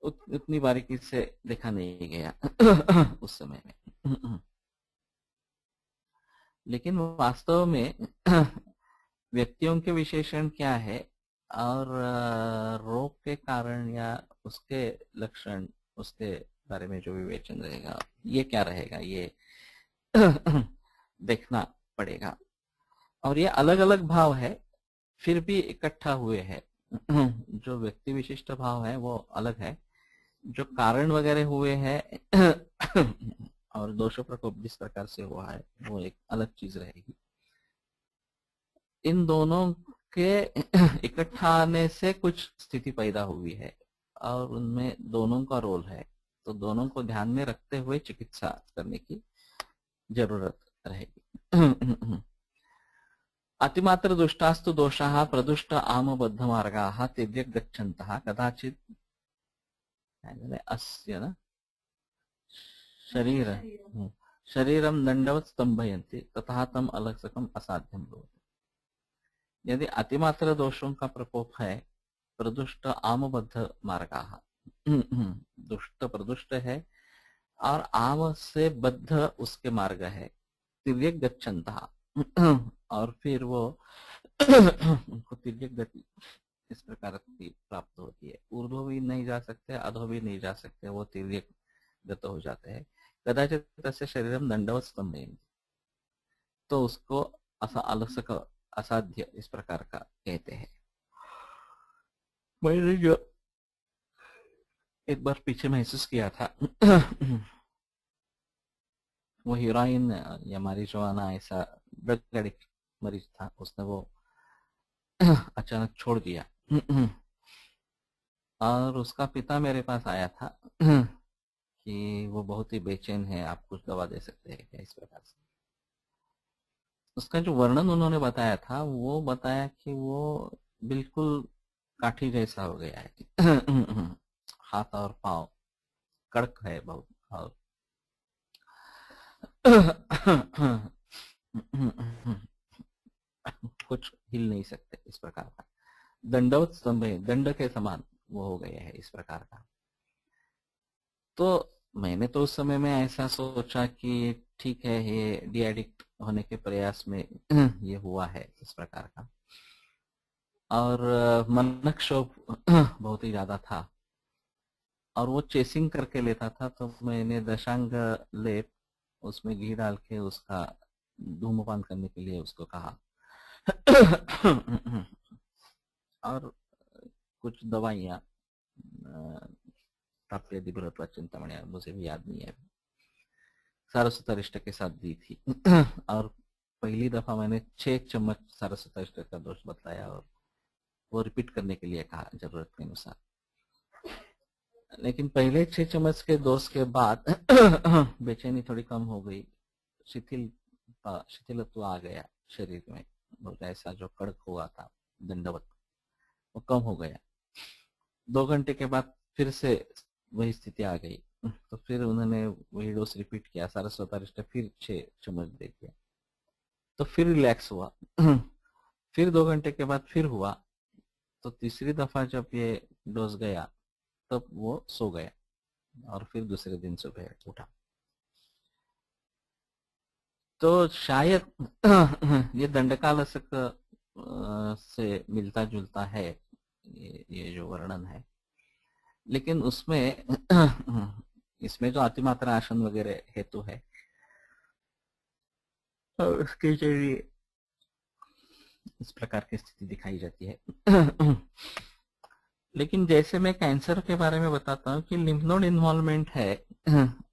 Speaker 1: उतनी बारीकी से देखा नहीं गया उस समय में। लेकिन वास्तव में व्यक्तियों के विशेषण क्या है और रोग के कारण या उसके लक्षण, उसके बारे में जो विवेचन रहेगा ये क्या रहेगा, ये देखना पड़ेगा। और ये अलग अलग भाव है फिर भी इकट्ठा हुए हैं। जो व्यक्ति विशिष्ट भाव है वो अलग है, जो कारण वगैरह हुए हैं और दोषों प्रकोप जिस प्रकार से हुआ है वो एक अलग चीज रहेगी। इन दोनों के इकट्ठा आने से कुछ स्थिति पैदा हुई है और उनमें दोनों का रोल है, तो दोनों को ध्यान में रखते हुए चिकित्सा करने की जरूरत रहेगी। अतिमात्र दुष्टास्तु दोषाः प्रदुष्ट आमबद्ध मार्गाः तिर्यक् गच्छन्तः कदाचित् अस्य न शरीर शरीरं दंडवत् स्तंभयन्ति तथा तम अलसकम असाध्यम भवति। यदि अतिमात्र दोषों का प्रकोप है, प्रदुष्ट आमबद्ध मार्गाः, दुष्ट प्रदुष्ट है और आम से बद्ध उसके मार्ग है, तिर्यक् गच्छन्तः और फिर वो उनको तिर्यक गति इस प्रकार की प्राप्त होती है। ऊर्ध्व भी नहीं जा सकते, अधो भी नहीं जा सकते, वो तिर्यक गत हो जाते हैं। कदाचित तस्य शरीरम दंडवत् स्तंभयन्ति, तो उसको अलसक असाध्य इस प्रकार का कहते हैं। मैंने जो एक बार पीछे महसूस किया था वो हीरोइन या मारिजुआना ऐसा ड्रग एडिक्ट मरीज था, उसने वो अचानक छोड़ दिया और उसका पिता मेरे पास आया था कि वो बहुत ही बेचैन है, आप कुछ दवा दे सकते हैं क्या, इस प्रकार से। उसका जो वर्णन उन्होंने बताया था वो बताया कि वो बिल्कुल काठी जैसा हो गया है हाथ और पांव कड़क है बहुत और कुछ हिल नहीं सकते इस प्रकार का। दंडवत स्तंभ है, दंड के समान वो हो गया है इस प्रकार का। तो मैंने तो उस समय में ऐसा सोचा कि ठीक है ये डी एडिक्ट होने के प्रयास में ये हुआ है इस प्रकार का, और मनक्षोभ बहुत ही ज्यादा था और वो चेसिंग करके लेता था। तो मैंने दशांग लेप उसमें घी डाल के उसका धूम्रपान करने के लिए उसको कहा और कुछ दवाइयाँ प्राप्ति बृहत्वा चिंतामणि मुझे भी याद नहीं है, सारस्वतारिष्ट के साथ दी थी और पहली दफा मैंने 6 चम्मच सारस्वतारिष्ट का दोष बताया और वो रिपीट करने के लिए कहा जरूरत के अनुसार। लेकिन पहले 6 चम्मच के डोज के बाद बेचैनी थोड़ी कम हो गई, शिथिलत्व आ गया शरीर में, बहुत ऐसा जो कड़क हुआ था दंडवत वो कम हो गया। 2 घंटे के बाद फिर से वही स्थिति आ गई, तो फिर उन्होंने वही डोज रिपीट किया, सारस्वतारिष्ट फिर 6 चम्मच दे दिया, तो फिर रिलैक्स हुआ फिर 2 घंटे के बाद फिर हुआ, तो तीसरी दफा जब ये डोज गया तब वो सो गया और फिर दूसरे दिन सुबह उठा। तो शायद ये दंडकालसक से मिलता जुलता है ये जो वर्णन है, लेकिन उसमें इसमें जो अतिमात्रा आसन वगैरह हेतु है उसके जरिए इस प्रकार की स्थिति दिखाई जाती है। लेकिन जैसे मैं कैंसर के बारे में बताता हूँ कि लिम्फ नोड इन्वॉल्वमेंट है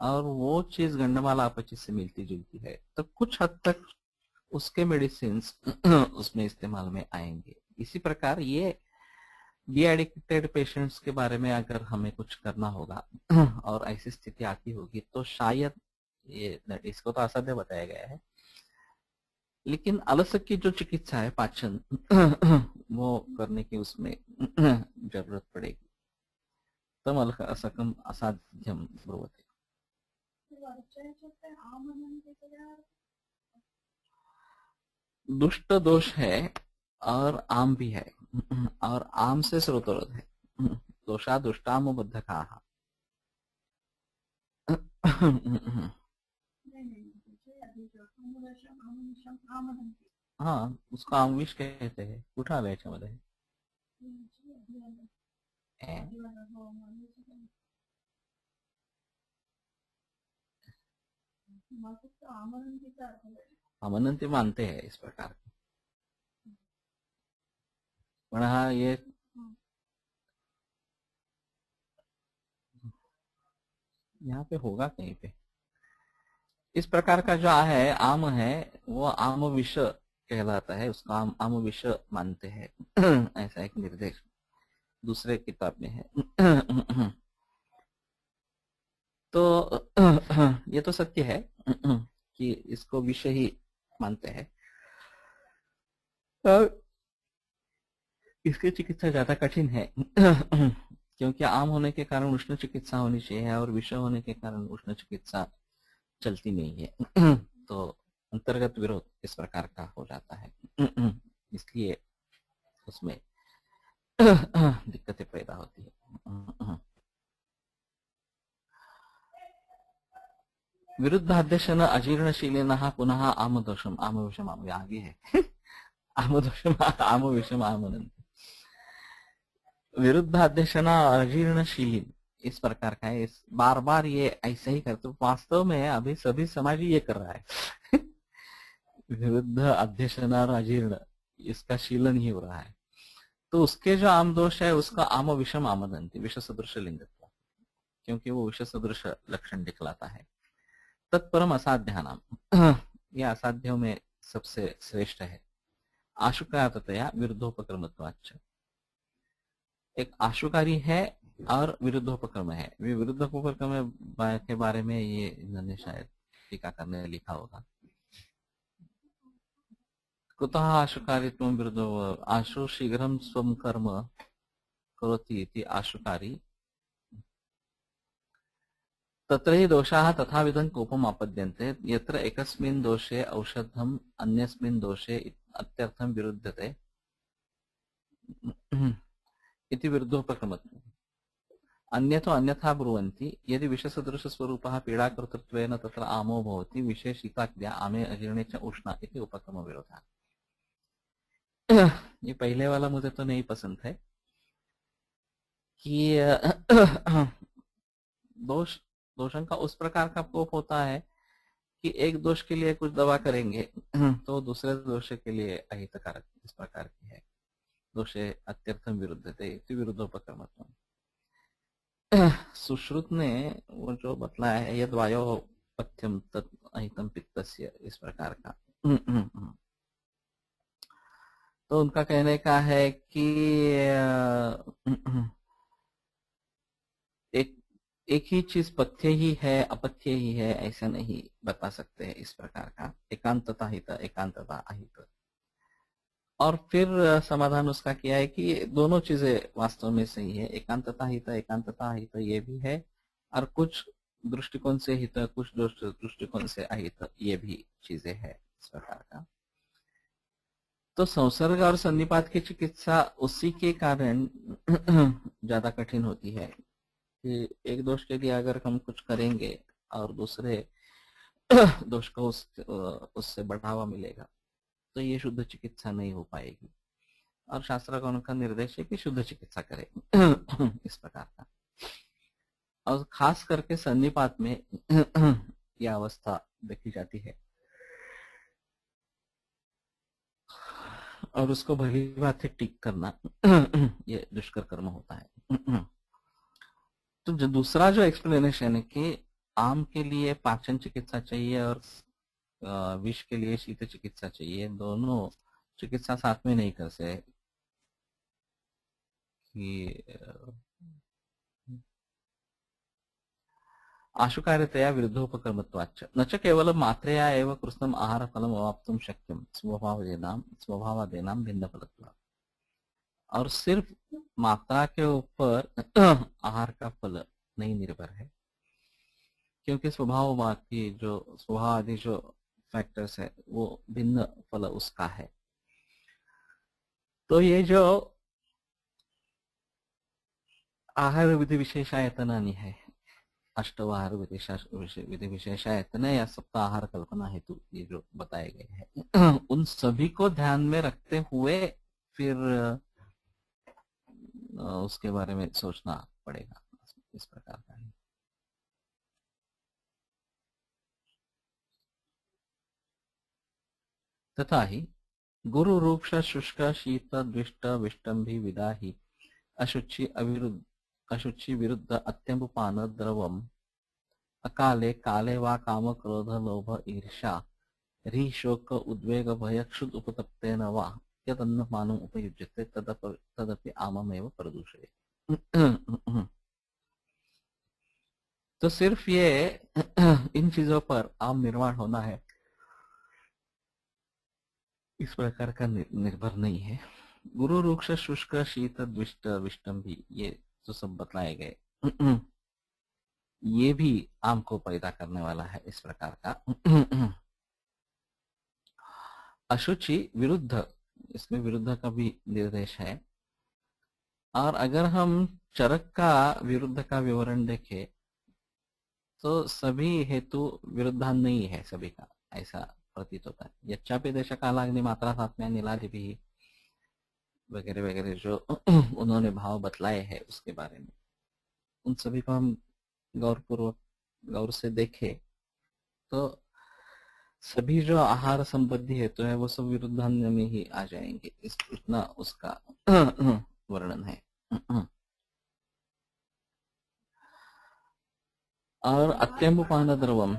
Speaker 1: और वो चीज गंडमाला अपचित से मिलती जुलती है, तो कुछ हद तक उसके मेडिसिन उसमें इस्तेमाल में आएंगे। इसी प्रकार ये डी एडिक्टेड पेशेंट्स के बारे में अगर हमें कुछ करना होगा और ऐसी स्थिति आती होगी तो शायद ये, इसको तो असाध्य बताया गया है, लेकिन आलस्य की जो चिकित्सा है पाचन वो करने की उसमें जरूरत पड़ेगी। तम असकम असाध्यम भवति। दुष्ट दोष है और आम भी है, और आम से स्रोतरोध है। दोषा दुष्टाम बद्धका।
Speaker 2: नहीं नहीं मुझे अभी जो आमोदशम आमोनिशम आमदंती
Speaker 1: हाँ, उसको आमविष कहते हैं। कुठं आलं याच्यामध्ये?
Speaker 2: मुझे अभी वाला
Speaker 1: ए,
Speaker 2: अभी वाला हो मला फक्त आमदंतीचा अर्थ आहे.
Speaker 1: अमनंती मानते हैं इस प्रकार। पण हाँ ये यहाँ पे होगा कहीं पे। इस प्रकार का जो है आम है वो आम विष कहलाता है, उसका आम विष मानते हैं। ऐसा एक निर्देश दूसरे किताब में है। तो ये तो सत्य है कि इसको विष ही मानते हैं। इसकी चिकित्सा ज्यादा कठिन है क्योंकि आम होने के कारण उष्ण चिकित्सा होनी चाहिए और विष होने के कारण उष्ण चिकित्सा चलती नहीं है। तो अंतर्गत विरोध इस प्रकार का हो जाता है, इसलिए उसमें दिक्कतें पैदा होती है। विरुद्धाध्यशन अजीर्णशीलेन पुनः आमदोषम आमविषम आगे है। आमदोषम आमविषम आमनंत। विरुद्धाध्यक्षना अजीर्णशील इस प्रकार का है। इस बार बार ये ऐसे ही करते, वास्तव में अभी सभी समाज ये कर रहा है। विरुद्ध अध्यक्षना और अजीर्ण, इसका शीलन ही हो रहा है। तो उसके जो आम दोष है उसका आम विषम आमदंती, विष सदृश लिंगत्व, क्योंकि वो विष सदृश लक्षण दिखलाता है। तत्परम असाध्य नाम, यह असाध्यों में सबसे श्रेष्ठ है। आशुकातया विरुद्धोपक्रमत्वाच्च, एक आशुकारी है और विरुद्धोपक्रम है। विरुद्धोपक्रम के बारे में ये इन्होंने शायद टीका करने में लिखा होगा। कुतः आशुकारित्वं विरुद्धो आशु शीघ्रं स्वं कर्म करोति इति आशुकारी तत्र हि दोषाः तथाविधं कोपम् आपद्यन्ते यत्र एकस्मिन् दोषे औषधम् अन्यस्मिन् दोषे अत्यर्थं विरुध्यते इति विरुद्धोपक्रमत्वम्। अन्यतो अन्यथा ब्रुवन्ति यदि विषसदृशस्वरूपः पीडाकर्तृत्वेन तत्र आमो भवति विषे शीताक्रिया आमे अजीर्णे च उष्णा इति उपक्रम विरोधः। ये पहले वाला मुझे तो नहीं पसंद है कि दोषों का उस प्रकार का कोप होता है कि एक दोष के लिए कुछ दवा करेंगे तो दूसरे दोष के लिए अहितकारक इस प्रकार की है। दोषे अत्यर्थम विरुद्धते इति विरुद्धोपक्रमत्वम्। सुश्रुत ने वो जो बतलाया है यद वायो पथ्यम तत् अहितम पित्तस्य, इस प्रकार का। तो उनका कहने का है कि एक ही चीज पथ्य ही है अपथ्य ही है ऐसा नहीं बता सकते हैं, इस प्रकार का। एकांतता हित एकांतता अहित। और फिर समाधान उसका किया है कि दोनों चीजें वास्तव में सही है। एकांतता हित ये भी है और कुछ दृष्टिकोण से हित कुछ दृष्टिकोण से अहित ये भी चीजें है, इस प्रकार का। तो संसर्ग और संधिपात की चिकित्सा उसी के कारण ज्यादा कठिन होती है कि एक दोष के लिए अगर हम कुछ करेंगे और दूसरे दोष को उससे बढ़ावा मिलेगा तो ये शुद्ध चिकित्सा नहीं हो पाएगी। और शास्त्र का उनका निर्देश है कि शुद्ध चिकित्सा करें इस प्रकार का। और खास करके संधिपात में यह अवस्था देखी जाती है और उसको भली बात है ठीक करना ये दुष्कर कर्म होता है। तो जो दूसरा जो एक्सप्लेनेशन है कि आम के लिए पाचन चिकित्सा चाहिए और विष के लिए शीत चिकित्सा चाहिए, दोनों चिकित्सा साथ में नहीं कर सकते कि आशुकार्यतया विरुद्धोपक्रमत्वाच्च न च केवलं मात्रेया एव कृष्णम् आहारफलम् अवाप्तुं शक्यं स्वभावादेनां भिन्नफलत्वात्। और सिर्फ मात्रा के ऊपर आहार का फल नहीं निर्भर है, क्योंकि स्वभाव आदि जो फैक्टर्स है वो भिन्न फल उसका है। तो ये जो आहार विधि विशेषायतनानि है, अष्टवाहार विधि विशेषायतन या सप्ताह आहार कल्पना हेतु ये जो बताए गए हैं उन सभी को ध्यान में रखते हुए फिर उसके बारे में सोचना पड़ेगा, इस प्रकार का है। तथा ही गुरु रूक्ष शुष्क शीत द्विष्ट विष्टंभी विदाही अशुचि विरुद्ध अत्यंबुपान द्रवम अकाले काले वा काम क्रोध लोभ ईर्षा ह्री शोक उद्वेग भय क्षुद उपतप्तेन वा यदन्नपानम् उपयुज्यते तदपि आममेव प्रदूषयेत्। तो सिर्फ ये इन चीजों पर आम निर्माण होना है इस प्रकार का निर्भर नहीं है। गुरु रूक्ष शुष्क शीत द्विष्ट विष्टम भी ये जो सब बतलाए गए ये भी आम को पैदा करने वाला है इस प्रकार का। अशुचि विरुद्ध, इसमें विरुद्ध का भी निर्देश है। और अगर हम चरक का विरुद्ध का विवरण देखें तो सभी हेतु विरुद्धान नहीं है सभी का, ऐसा प्रतीत होता है। यच्चापि देश कालाग्नि मात्रा सात्म्या नीलादि भी वगैरह वगैरह जो उन्होंने भाव बतलाए हैं उसके बारे में, उन सभी को हम गौर से देखें तो सभी जो आहार संबंधी हेतु है वो सब विरुद्धान्य में ही आ जाएंगे, इतना उसका वर्णन है। और अत्यंबुपान द्रवम,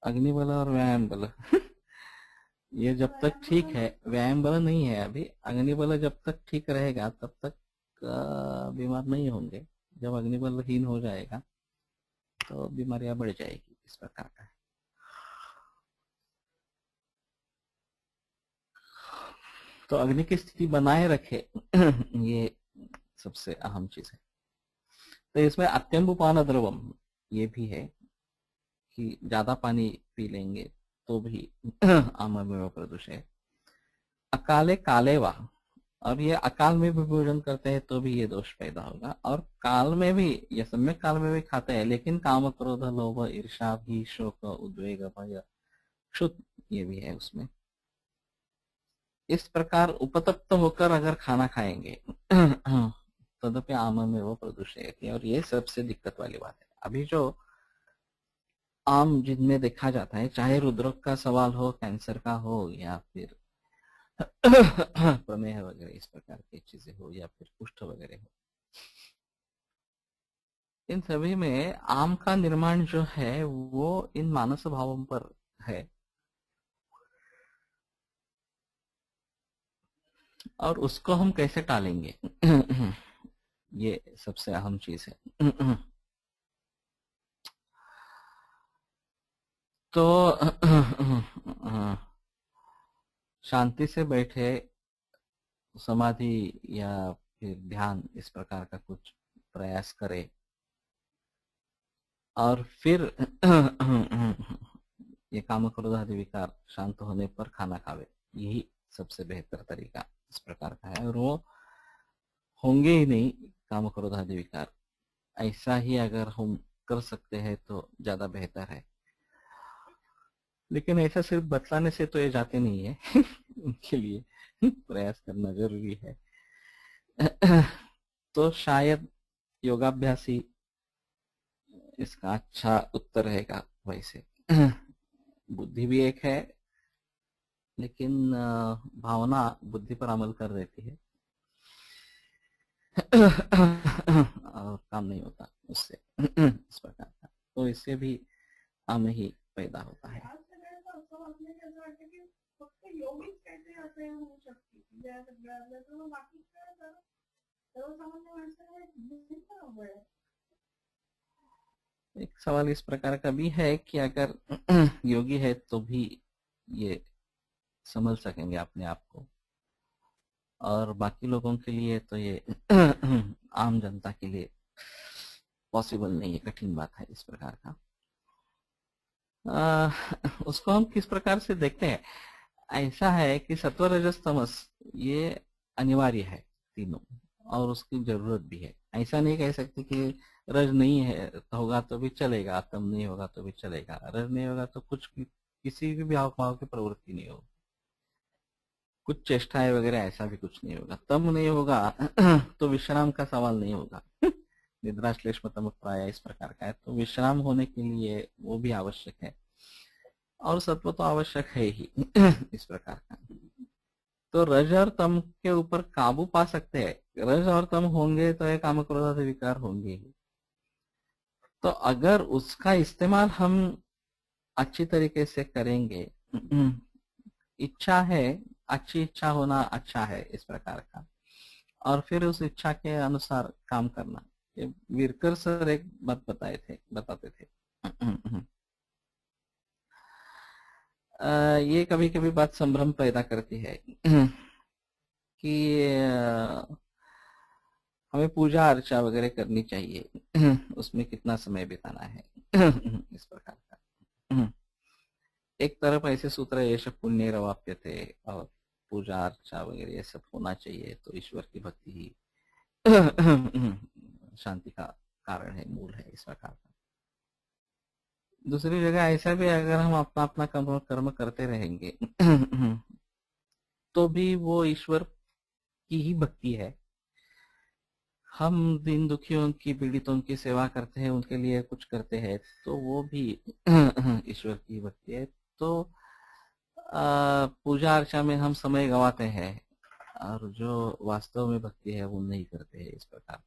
Speaker 1: अग्निबल और व्यायाम बल ये जब तक ठीक है, व्यायाम बल नहीं है अभी। अग्निबल जब तक ठीक रहेगा तब तक बीमार नहीं होंगे। जब अग्निबलहीन हो जाएगा तो बीमारियां बढ़ जाएगी, इस प्रकार का है। तो अग्नि की स्थिति बनाए रखे ये सबसे अहम चीज है। तो इसमें अत्यंबुपान द्रवम ये भी है कि ज्यादा पानी पी लेंगे तो भी आममेव प्रदूषण। अकाले कालेवा, और ये अकाल में भी भोजन करते हैं तो भी ये दोष पैदा होगा। और काल में भी, ये सम्यक काल में भी खाते हैं लेकिन काम क्रोध लोभ ईर्षा भी शोक उद्वेग भय क्षुत ये भी है उसमें। इस प्रकार उपतप्त होकर अगर खाना खाएंगे तदपि आममेव प्रदूषयति, और ये सबसे दिक्कत वाली बात है। अभी जो आम जिनमें देखा जाता है, चाहे रुद्रक का सवाल हो, कैंसर का हो, या फिर प्रमेह वगैरह इस प्रकार की चीजें हो, या फिर कुष्ठ वगैरह हो, इन सभी में आम का निर्माण जो है वो इन मानस भावों पर है, और उसको हम कैसे टालेंगे ये सबसे अहम चीज है। तो शांति से बैठे समाधि या फिर ध्यान इस प्रकार का कुछ प्रयास करे और फिर ये काम क्रोध आदि विकार शांत होने पर खाना खावे, यही सबसे बेहतर तरीका इस प्रकार का है। और वो होंगे ही नहीं काम क्रोध आदि विकार, ऐसा ही अगर हम कर सकते हैं तो ज्यादा बेहतर है। लेकिन ऐसा सिर्फ बतलाने से तो ये जाते नहीं है उनके लिए प्रयास करना जरूरी है। तो शायद योगाभ्यासी इसका अच्छा उत्तर रहेगा। वैसे बुद्धि भी एक है लेकिन भावना बुद्धि पर अमल कर देती है और काम नहीं होता उससे इस प्रकार का। तो इससे भी आम ही पैदा होता है। एक सवाल इस प्रकार का भी है कि अगर योगी है तो भी ये समझ सकेंगे अपने आप को, और बाकी लोगों के लिए तो ये आम जनता के लिए पॉसिबल नहीं है, कठिन बात है इस प्रकार का। उसको हम किस प्रकार से देखते हैं? ऐसा है कि सत्व रजस तमस ये अनिवार्य है तीनों, और उसकी जरूरत भी है। ऐसा नहीं कह सकते कि रज नहीं है तो होगा तो भी चलेगा, तम नहीं होगा तो भी चलेगा, रज नहीं होगा तो कुछ किसी भी भाव भाव की प्रवृत्ति नहीं होगी, कुछ चेष्टाएं वगैरह ऐसा भी कुछ नहीं होगा। तम नहीं होगा तो विश्राम का सवाल नहीं होगा। निद्रा श्लेष्म तम प्राय इस प्रकार का है, तो विश्राम होने के लिए वो भी आवश्यक है, और सत्व तो आवश्यक है ही इस प्रकार का। तो रज और तम के ऊपर काबू पा सकते हैं। रज और तम होंगे तो ये काम क्रोधादि विकार होंगे ही। तो अगर उसका इस्तेमाल हम अच्छी तरीके से करेंगे, इच्छा है, अच्छी इच्छा होना अच्छा है इस प्रकार का, और फिर उस इच्छा के अनुसार काम करना। ये विरकर सर एक बात बताते थे ये कभी कभी बात संभ्रम पैदा करती है कि हमें पूजा अर्चा वगैरह करनी चाहिए, उसमें कितना समय बिताना है इस प्रकार का। एक तरफ ऐसे सूत्र है, यश पुण्य रवाप्य थे, और पूजा अर्चा वगैरह ये सब होना चाहिए, तो ईश्वर की भक्ति ही शांति का कारण है, मूल है इस प्रकार का। दूसरी जगह ऐसा भी, अगर हम अपना अपना कर्म करते रहेंगे तो भी वो ईश्वर की ही भक्ति है। हम दीन दुखियों की, पीड़ितों की सेवा करते हैं, उनके लिए कुछ करते हैं, तो वो भी ईश्वर की भक्ति है। तो पूजा अर्चा में हम समय गंवाते हैं, और जो वास्तव में भक्ति है वो नहीं करते हैं इस प्रकार।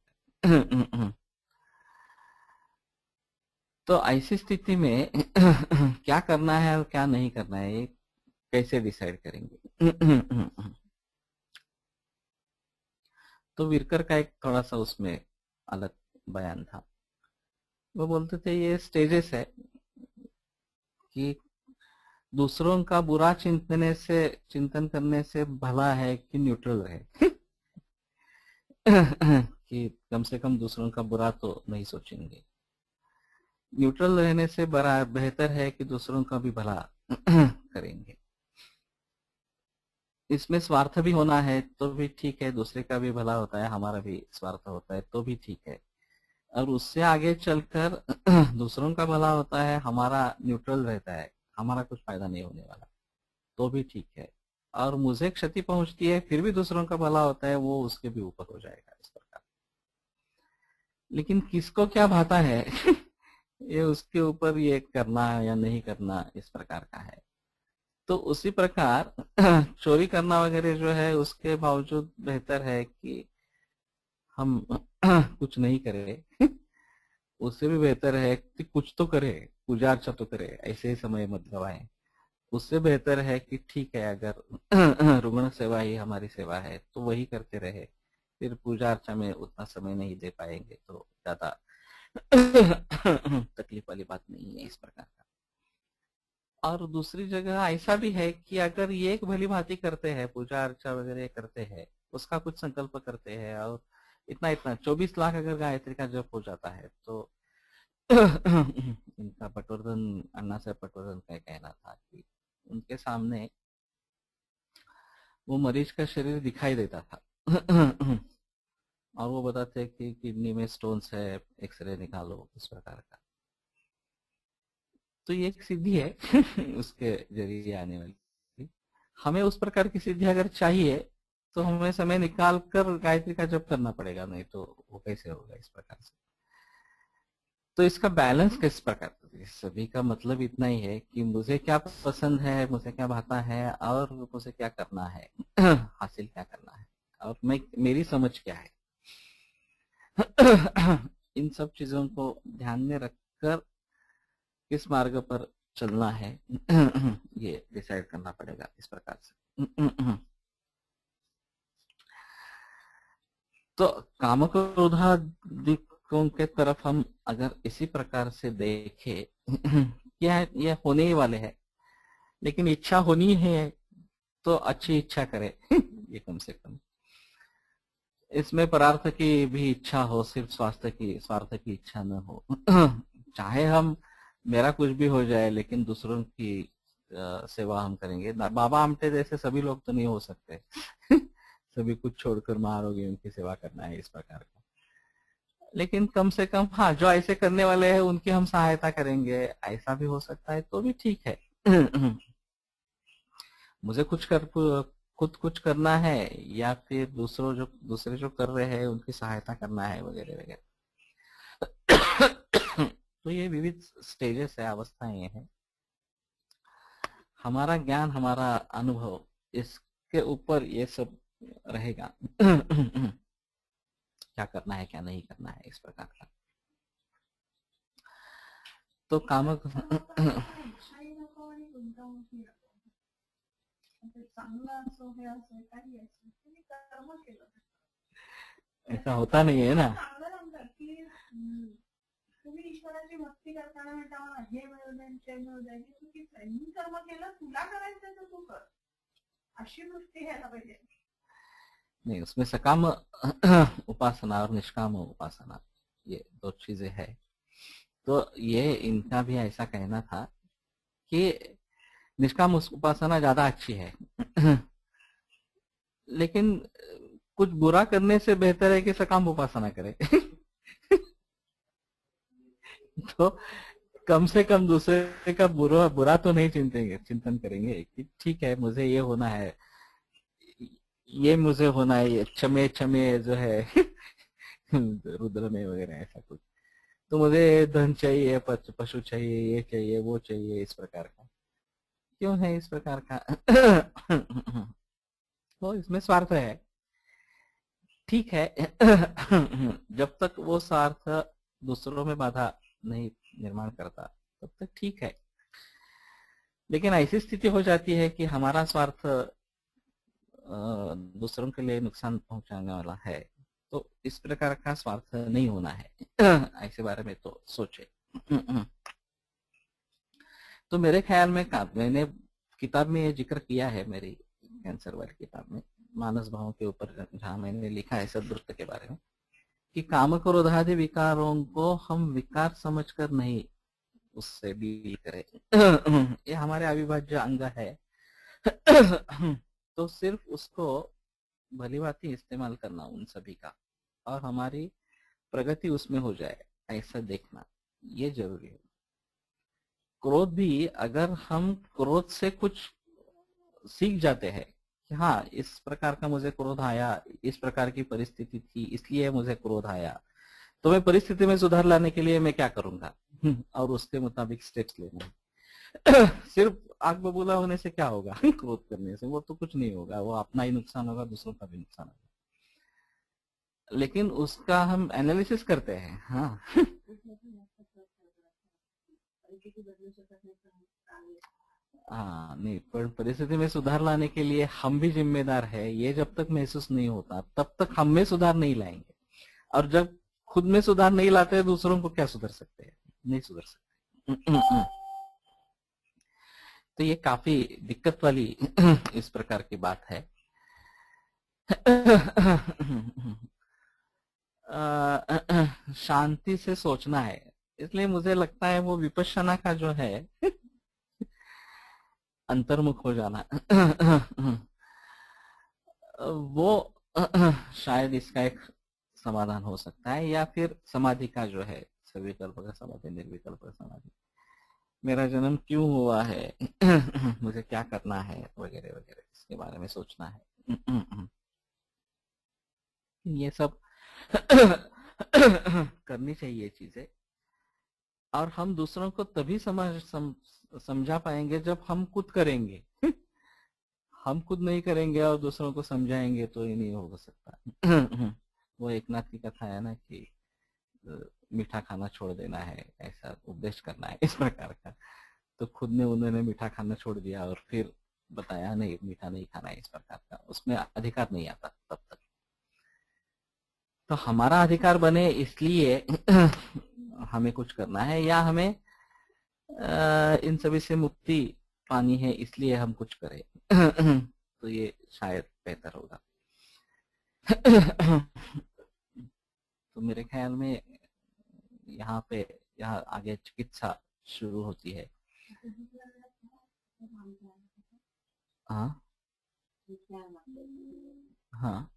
Speaker 1: तो ऐसी स्थिति में क्या करना है और क्या नहीं करना है, ये कैसे डिसाइड करेंगे? तो विरकर का एक थोड़ा सा उसमें अलग बयान था। वो बोलते थे ये स्टेजेस है कि दूसरों का बुरा चिंतन करने से भला है कि न्यूट्रल रहे कि कम से कम दूसरों का बुरा तो नहीं सोचेंगे। न्यूट्रल रहने से बड़ा बेहतर है कि दूसरों का भी भला करेंगे। इसमें स्वार्थ भी होना है तो भी ठीक है, दूसरे का भी भला होता है, हमारा भी स्वार्थ होता है तो भी ठीक है, और उससे आगे चलकर दूसरों का भला होता है, हमारा न्यूट्रल रहता है, हमारा कुछ फायदा नहीं होने वाला, तो भी ठीक है, और मुझे क्षति पहुंचती है फिर भी दूसरों का भला होता है, वो उसके भी ऊपर हो जाएगा इस प्रकार। लेकिन किसको क्या भाता है ये उसके ऊपर ये करना या नहीं करना इस प्रकार का है। तो उसी प्रकार चोरी करना वगैरह जो है, उसके बावजूद बेहतर है कि हम कुछ नहीं करें उससे भी बेहतर है कि कुछ तो करे, पूजा अर्चा तो करे, ऐसे ही समय मत गवाए। उससे बेहतर है कि ठीक है, अगर रुग्ण सेवा ही हमारी सेवा है तो वही करते रहे, फिर पूजा अर्चा में उतना समय नहीं दे पाएंगे तो ज्यादा तकलीफ वाली बात नहीं है इस प्रकार का। और दूसरी जगह ऐसा भी है कि अगर ये एक भली भांति करते हैं, पूजा अर्चा वगैरह करते हैं, उसका कुछ संकल्प करते हैं, और इतना इतना 24 लाख अगर गायत्री का जप हो जाता है, तो इनका पटवर्धन, अन्ना साहब पटवर्धन का कहना था कि उनके सामने वो मरीज का शरीर दिखाई देता था और वो बताते हैं कि किडनी में स्टोन्स है, एक्सरे निकालो, इस प्रकार का। तो ये एक सिद्धि है उसके जरिए आने वाली। हमें उस प्रकार की सिद्धि अगर चाहिए तो हमें समय निकाल कर गायत्री का जप करना पड़ेगा, नहीं तो वो कैसे होगा इस प्रकार से। तो इसका बैलेंस किस प्रकार से, सभी का मतलब इतना ही है कि मुझे क्या पसंद है, मुझे क्या भाता है, और मुझे क्या करना है हासिल क्या करना है, और मेरी समझ क्या है इन सब चीजों को ध्यान में रखकर किस मार्ग पर चलना है ये डिसाइड करना पड़ेगा इस प्रकार से। तो काम क्रोधादिकों के तरफ हम अगर इसी प्रकार से देखें ये होने ही वाले हैं, लेकिन इच्छा होनी है तो अच्छी इच्छा करे ये कम से कम। इसमें परार्थ की भी इच्छा हो, सिर्फ स्वार्थ की इच्छा न हो। चाहे हम मेरा कुछ भी हो जाए लेकिन दूसरों की सेवा हम करेंगे। बाबा आमटे जैसे सभी लोग तो नहीं हो सकते। सभी कुछ छोड़कर महारोगी उनकी सेवा करना है इस प्रकार का। लेकिन कम से कम हाँ, जो ऐसे करने वाले हैं उनकी हम सहायता करेंगे, ऐसा भी हो सकता है तो भी ठीक है। मुझे खुद कुछ करना है या फिर दूसरे जो कर रहे हैं उनकी सहायता करना है वगैरह वगैरह। तो ये विविध स्टेजेस है, अवस्थाएं हैं। हमारा ज्ञान, हमारा अनुभव, इसके ऊपर ये सब रहेगा। क्या करना है क्या नहीं करना है इस प्रकार का। तो कामक
Speaker 2: इच्छाही नको आणि गुंतवणूकही नको. म्हणजे चांगलं असो हे असो काही असो तुम्ही कर्म केलं
Speaker 1: ऐसा होता नहीं है ना।
Speaker 2: चांगलं म्हणतात की तुम्ही ईश्वराची भक्ती करताना म्हणता मला हे मिळू दे ते मिळू दे, हे चुकीचं आहे. मी कर्म केलं, तुला करायचं तर तू कर, अशी दृष्टी घ्यायला पाहिजे.
Speaker 1: नहीं, उसमें सकाम उपासना और निष्काम उपासना ये दो चीजें है। तो ये इनका भी ऐसा कहना था कि निष्काम उपासना ज्यादा अच्छी है। लेकिन कुछ बुरा करने से बेहतर है कि सकाम उपासना करे। तो कम से कम दूसरे का बुरा तो नहीं चिंतन करेंगे कि ठीक है मुझे ये होना है, ये मुझे होना है, ये क्षमे क्षमे जो है रुद्र में वगैरह ऐसा कुछ। तो मुझे धन चाहिए, पशु चाहिए, ये चाहिए वो चाहिए, इस प्रकार का क्यों है इस प्रकार का। तो इसमें स्वार्थ है, ठीक है। जब तक वो स्वार्थ दूसरों में बाधा नहीं निर्माण करता तब तक ठीक है। लेकिन ऐसी स्थिति हो जाती है कि हमारा स्वार्थ दूसरों के लिए नुकसान पहुंचाने वाला है, तो इस प्रकार का स्वार्थ नहीं होना है। ऐसे बारे में तो सोचे। तो मेरे ख्याल में मैंने किताब में ये जिक्र किया है, मेरी कैंसर वाली किताब में मानस भाव के ऊपर, जहां मैंने लिखा है सद्वृत्त के बारे में, कि काम क्रोधादि विकारों को हम विकार समझकर नहीं उससे डील करें। ये हमारे अविभाज्य अंग है। तो सिर्फ उसको भली भांति इस्तेमाल करना उन सभी का, और हमारी प्रगति उसमें हो जाए ऐसा देखना, ये जरूरी है। क्रोध भी, अगर हम क्रोध से कुछ सीख जाते हैं कि हाँ इस प्रकार का मुझे क्रोध आया, इस प्रकार की परिस्थिति थी इसलिए मुझे क्रोध आया, तो मैं परिस्थिति में सुधार लाने के लिए मैं क्या करूंगा, और उसके मुताबिक स्टेप्स लेना। सिर्फ आग बबूला होने से क्या होगा, क्रोध करने से वो तो कुछ नहीं होगा, वो अपना ही नुकसान होगा, दूसरों का भी नुकसान होगा। लेकिन उसका हम एनालिसिस करते हैं। हाँ, हाँ नहीं, पर परिस्थिति में सुधार लाने के लिए हम भी जिम्मेदार है, ये जब तक महसूस नहीं होता तब तक हम में सुधार नहीं लाएंगे। और जब खुद में सुधार नहीं लाते दूसरों को क्या सुधर सकते हैं, नहीं सुधर सकते। तो ये काफी दिक्कत वाली इस प्रकार की बात है। शांति से सोचना है, इसलिए मुझे लगता है वो विपश्यना का जो है अंतर्मुख हो जाना, वो शायद इसका एक समाधान हो सकता है। या फिर समाधि का जो है, सविकल्प का समाधि, निर्विकल्प का समाधि, मेरा जन्म क्यों हुआ है, मुझे क्या करना है वगैरह वगैरह, इसके बारे में सोचना है। ये सब करनी चाहिए चीजें। और हम दूसरों को तभी समझा पाएंगे जब हम खुद करेंगे। हम खुद नहीं करेंगे और दूसरों को समझाएंगे तो ये नहीं हो सकता। वो एक नाथ की कथा है ना कि मीठा खाना छोड़ देना है, ऐसा उपदेश करना है इस प्रकार का। तो खुद ने उन्होंने मीठा खाना छोड़ दिया और फिर बताया नहीं मीठा नहीं खाना है इस प्रकार का, उसमें अधिकार नहीं आता तब तक। तो हमारा अधिकार बने इसलिए हमें कुछ करना है, या हमें इन सभी से मुक्ति पानी है इसलिए हम कुछ करें। तो ये शायद बेहतर होगा। तो मेरे ख्याल में यहाँ पे यहाँ आगे चिकित्सा शुरू होती है। हाँ हाँ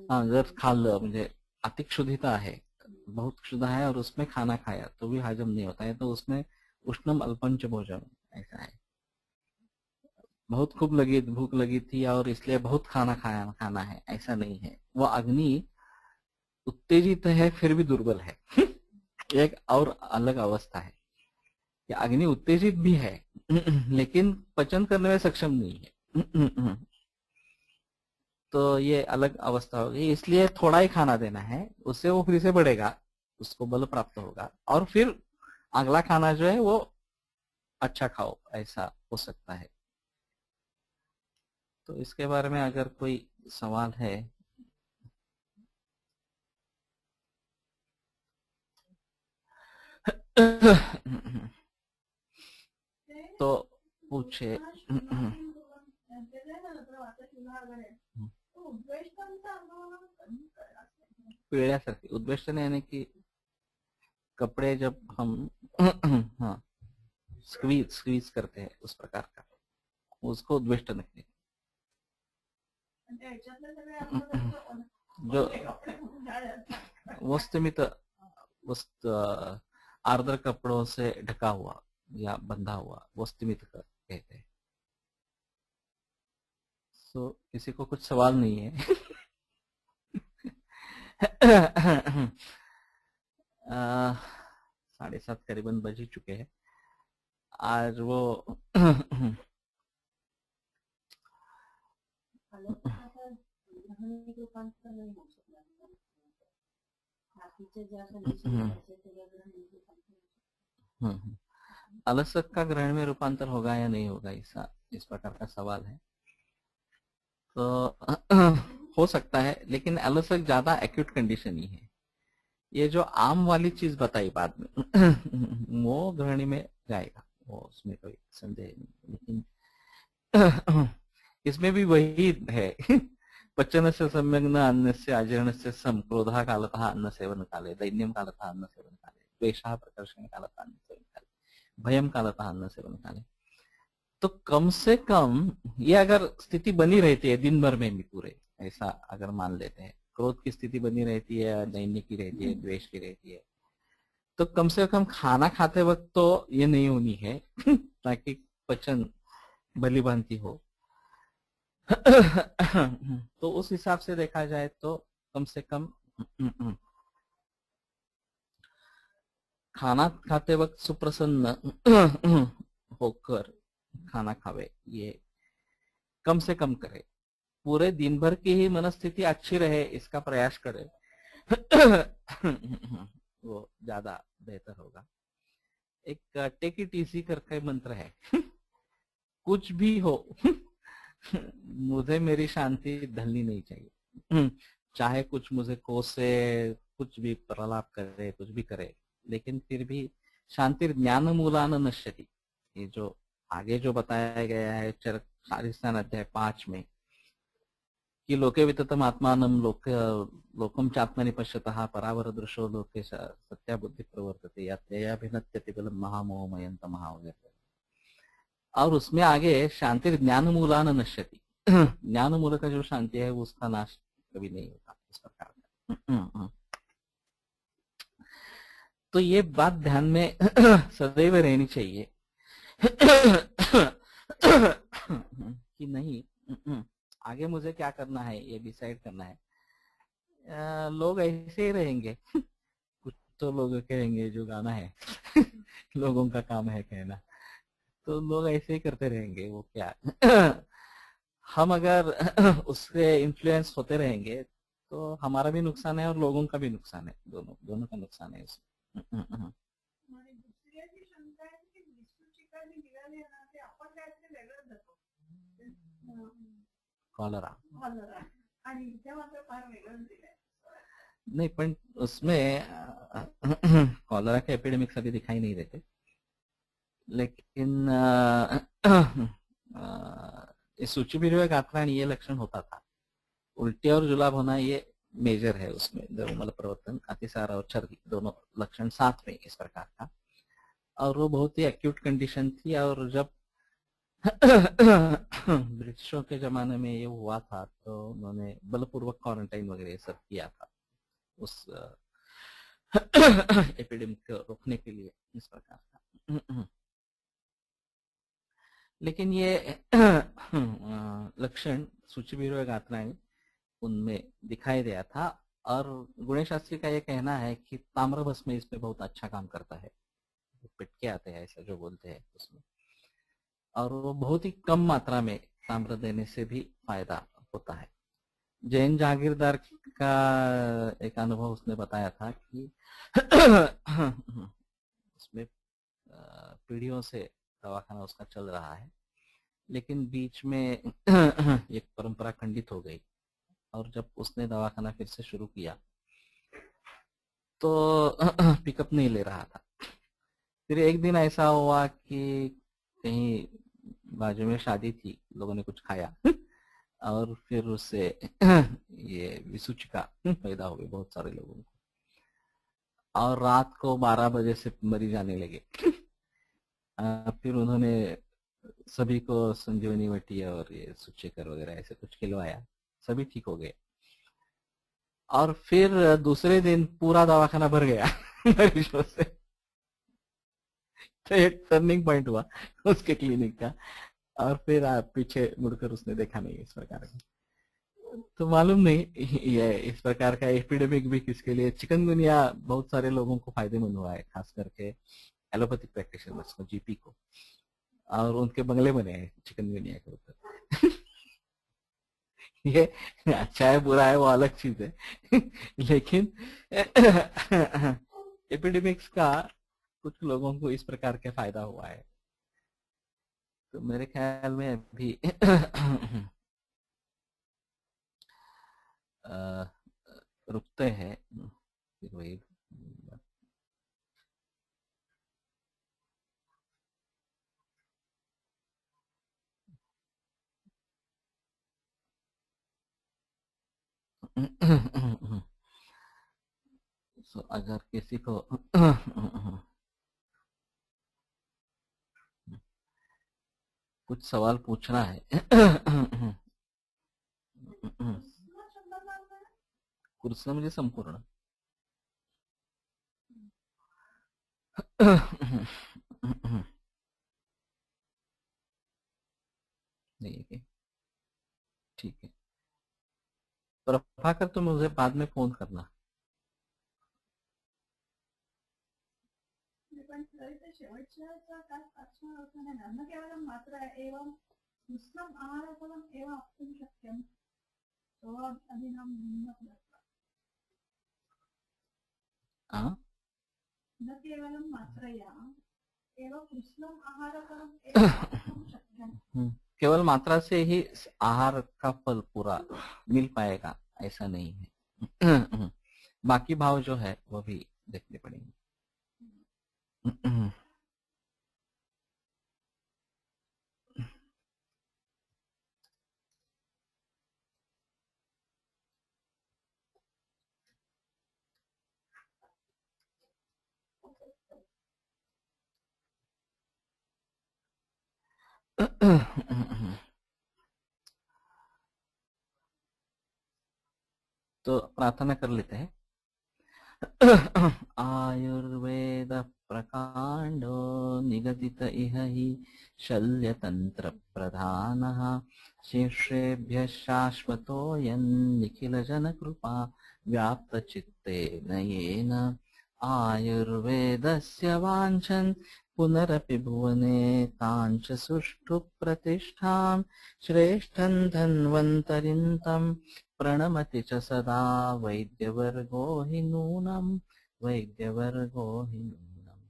Speaker 1: हाँ, अगर खाल मुझे अति क्षुधिता है, बहुत क्षुधा है और उसमें खाना खाया तो भी हजम नहीं होता है, तो उसमें उष्णम अल्पंच भोजन ऐसा है। बहुत खूब लगी भूख लगी थी और इसलिए बहुत खाना खाया खाना है, ऐसा नहीं है। वो अग्नि उत्तेजित है फिर भी दुर्बल है। एक और अलग अवस्था है कि अग्नि उत्तेजित भी है लेकिन पचन करने में सक्षम नहीं है। तो ये अलग अवस्था होगी, इसलिए थोड़ा ही खाना देना है, उससे वो फिर से बढ़ेगा, उसको बल प्राप्त होगा और फिर अगला खाना जो है वो अच्छा खाओ, ऐसा हो सकता है। तो इसके बारे में अगर कोई सवाल है तो पूछे। पिळ्यासारखी उद्वेष्ट यानी कि कपड़े जब हम हाँ स्क्वीज स्क्वीज करते हैं उस प्रकार का, उसको उद्वेष्ट नहीं। जो वस्तुमित वस्तु आर्द्र कपड़ों से ढका हुआ या बंधा हुआ वस्तुमित कहते हैं। तो किसी को कुछ सवाल नहीं है? 7:30 करीबन बज ही चुके हैं। आज वो अलसक का ग्रहण में रूपांतर होगा या नहीं होगा, इस प्रकार का सवाल है। तो हो सकता है, लेकिन अलसक ज्यादा एक्यूट कंडीशन ही है। ये जो आम वाली चीज बताई बाद में वो ग्रहणी में जाएगा, वो उसमें कोई संदेह नहीं। लेकिन इसमें भी वही है पचन से सम्यक न अन्न से आजीर्ण से सम क्रोधा कालतः अन्न सेवन काले दैन्यम कालतः अन्न सेवन काले द्वेषः प्रकर्षण कालतः अन्न सेवन काले भयम कालतः अन्न सेवन काले। तो कम से कम ये अगर स्थिति बनी रहती है दिन भर में भी पूरे, ऐसा अगर मान लेते हैं क्रोध की स्थिति बनी रहती है, दैन्य की रहती है, द्वेष की रहती है, तो कम से कम खाना खाते वक्त तो ये नहीं होनी है ताकि पचन भली भांति हो। तो उस हिसाब से देखा जाए तो कम से कम खाना खाते वक्त सुप्रसन्न होकर खाना खावे, ये कम से कम करे। पूरे दिन भर की ही मनस्थिति अच्छी रहे इसका प्रयास करे वो ज्यादा बेहतर होगा। एक टेक इट इजी करके मंत्र है कुछ भी हो मुझे मेरी शांति ढलनी नहीं चाहिए, चाहे कुछ मुझे कोसे, कुछ भी प्रलाप करे, कुछ भी करे, लेकिन फिर भी शांति ज्ञान मूलान नश्यति। ये जो आगे जो बताया गया है चरक सारिस्थान अध्याय 5 में कि लोके विततम आत्मानं लोकम चात्मनि पश्यतः परावर दृशो लोके सत्या बुद्धि प्रवर्तते याभिनत्यति बलम महामोहमयंत वगैरह। और उसमें आगे शांति ज्ञान मूलान नश्यति, ज्ञान मूल का जो शांति है वो उसका नाश कभी नहीं होता, इस प्रकार का। तो ये बात ध्यान में सदैव रहनी चाहिए कि नहीं आगे मुझे क्या करना है ये डिसाइड करना है। लोग ऐसे ही रहेंगे कुछ तो लोग कहेंगे जो गाना है लोगों का काम है कहना, तो लोग ऐसे ही करते रहेंगे, वो क्या हम अगर उससे इन्फ्लुएंस होते रहेंगे तो हमारा भी नुकसान है और लोगों का भी नुकसान है, दोनों का नुकसान है इसमें। कॉलरा नहीं, पण उसमें कॉलरा के एपिडेमिक्स अभी दिखाई नहीं देते, लेकिन सूचिभिर्वेग आत्राण ये लक्षण होता था। उल्टी और जुलाब होना ये मेजर है उसमें, द्रवमल प्रवर्तन, अतिसार और छर्दी दोनों लक्षण साथ में इस प्रकार का। और वो बहुत ही एक्यूट कंडीशन थी, और जब ब्रिटिशों के जमाने में ये हुआ था तो उन्होंने बलपूर्वक क्वारंटाइन वगैरह सब किया था उस एपिडेमिक को रोकने के लिए इस प्रकार का। लेकिन ये लक्षण सूचिभिर्वेग आत्राण उनमें दिखाई दिया था। और गुणेश शास्त्री का ये कहना है कि ताम्रभस्म इसमें बहुत अच्छा काम करता है, पिटके आते हैं ऐसा जो बोलते हैं उसमें, और वो बहुत ही कम मात्रा में ताम्र देने से भी फायदा होता है। जैन जागीरदार का एक अनुभव उसने बताया था कि उसमें पीढ़ियों से दवाखाना उसका चल रहा है, लेकिन बीच में एक परंपरा खंडित हो गई, और जब उसने दवाखाना फिर से शुरू किया तो पिकअप नहीं ले रहा था। फिर एक दिन ऐसा हुआ कि कहीं बाजू में शादी थी, लोगों ने कुछ खाया और फिर उससे ये विसूचिका पैदा हो गई बहुत सारे लोगों को, और रात को 12 बजे से मरीज आने लगे। फिर उन्होंने सभी को संजीवनी वटी और ये सुचेकर वगैरह ऐसे कुछ खिलवाया, सभी ठीक हो गए। और फिर दूसरे दिन पूरा दवाखाना भर गया मरीजों से। तो एक टर्निंग पॉइंट हुआ उसके क्लिनिक का, और फिर आप पीछे मुड़कर उसने देखा नहीं इस प्रकार का। तो मालूम नहीं ये इस प्रकार का एपिडेमिक भी किसके लिए। चिकनगुनिया बहुत सारे लोगों को फायदेमंद हुआ है, खास करके एलोपैथिक प्रैक्टिशनर्स को, जीपी को, और उनके बंगले बने हैं चिकनगुनिया के ऊपर। ये अच्छा है बुरा है वो अलग चीज है, लेकिन एपिडेमिक्स का कुछ लोगों को इस प्रकार के फायदा हुआ है। तो मेरे ख्याल में अभी रुकते हैं, फिर वही so, अगर किसी को कुछ सवाल पूछना है कृष्ण म्हणजे संपूर्ण नहीं है, ठीक है। प्रभाकर तुम मुझे बाद में फोन करना।
Speaker 2: शेवटच्या काय प्रश्न होता ना, न केवलं मात्र एवं मुस्लिम आहारफलम एवं वक्तुं शक्यं सोऽधिनं न केवलं मात्रया एवं मुस्लिम आहारफलम एवं वक्तुं शक्यं।
Speaker 1: केवल मात्रा से ही आहार का फल पूरा मिल पाएगा ऐसा नहीं है। बाकी भाव जो है वो भी देखने पड़ेंगे। तो प्रार्थना कर लेते हैं। आयुर्वेद प्रकांडो निगदित इह हि शल्यतंत्र प्रधानः शीर्षेभ्यः शाश्वतोऽयं निखिल जन कृपा व्याप्त चित्तेन येन आयुर्वेदस्य वाञ्छन् पुनरपि भुवने ताञ्च सुष्ठु प्रतिष्ठां श्रेष्ठं धन्वन्तरिं तं प्रणमति च सदा वैद्यवर्गो हि नूनम् वैद्यवर्गो हि नूनम्।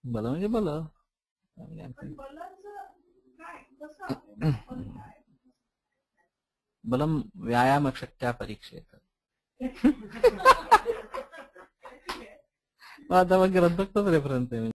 Speaker 1: बल म्हणजे बल बलम व्यायाम शक्त्या परीक्षेत। आता मग ग्रंथ रेफरन्स आहे।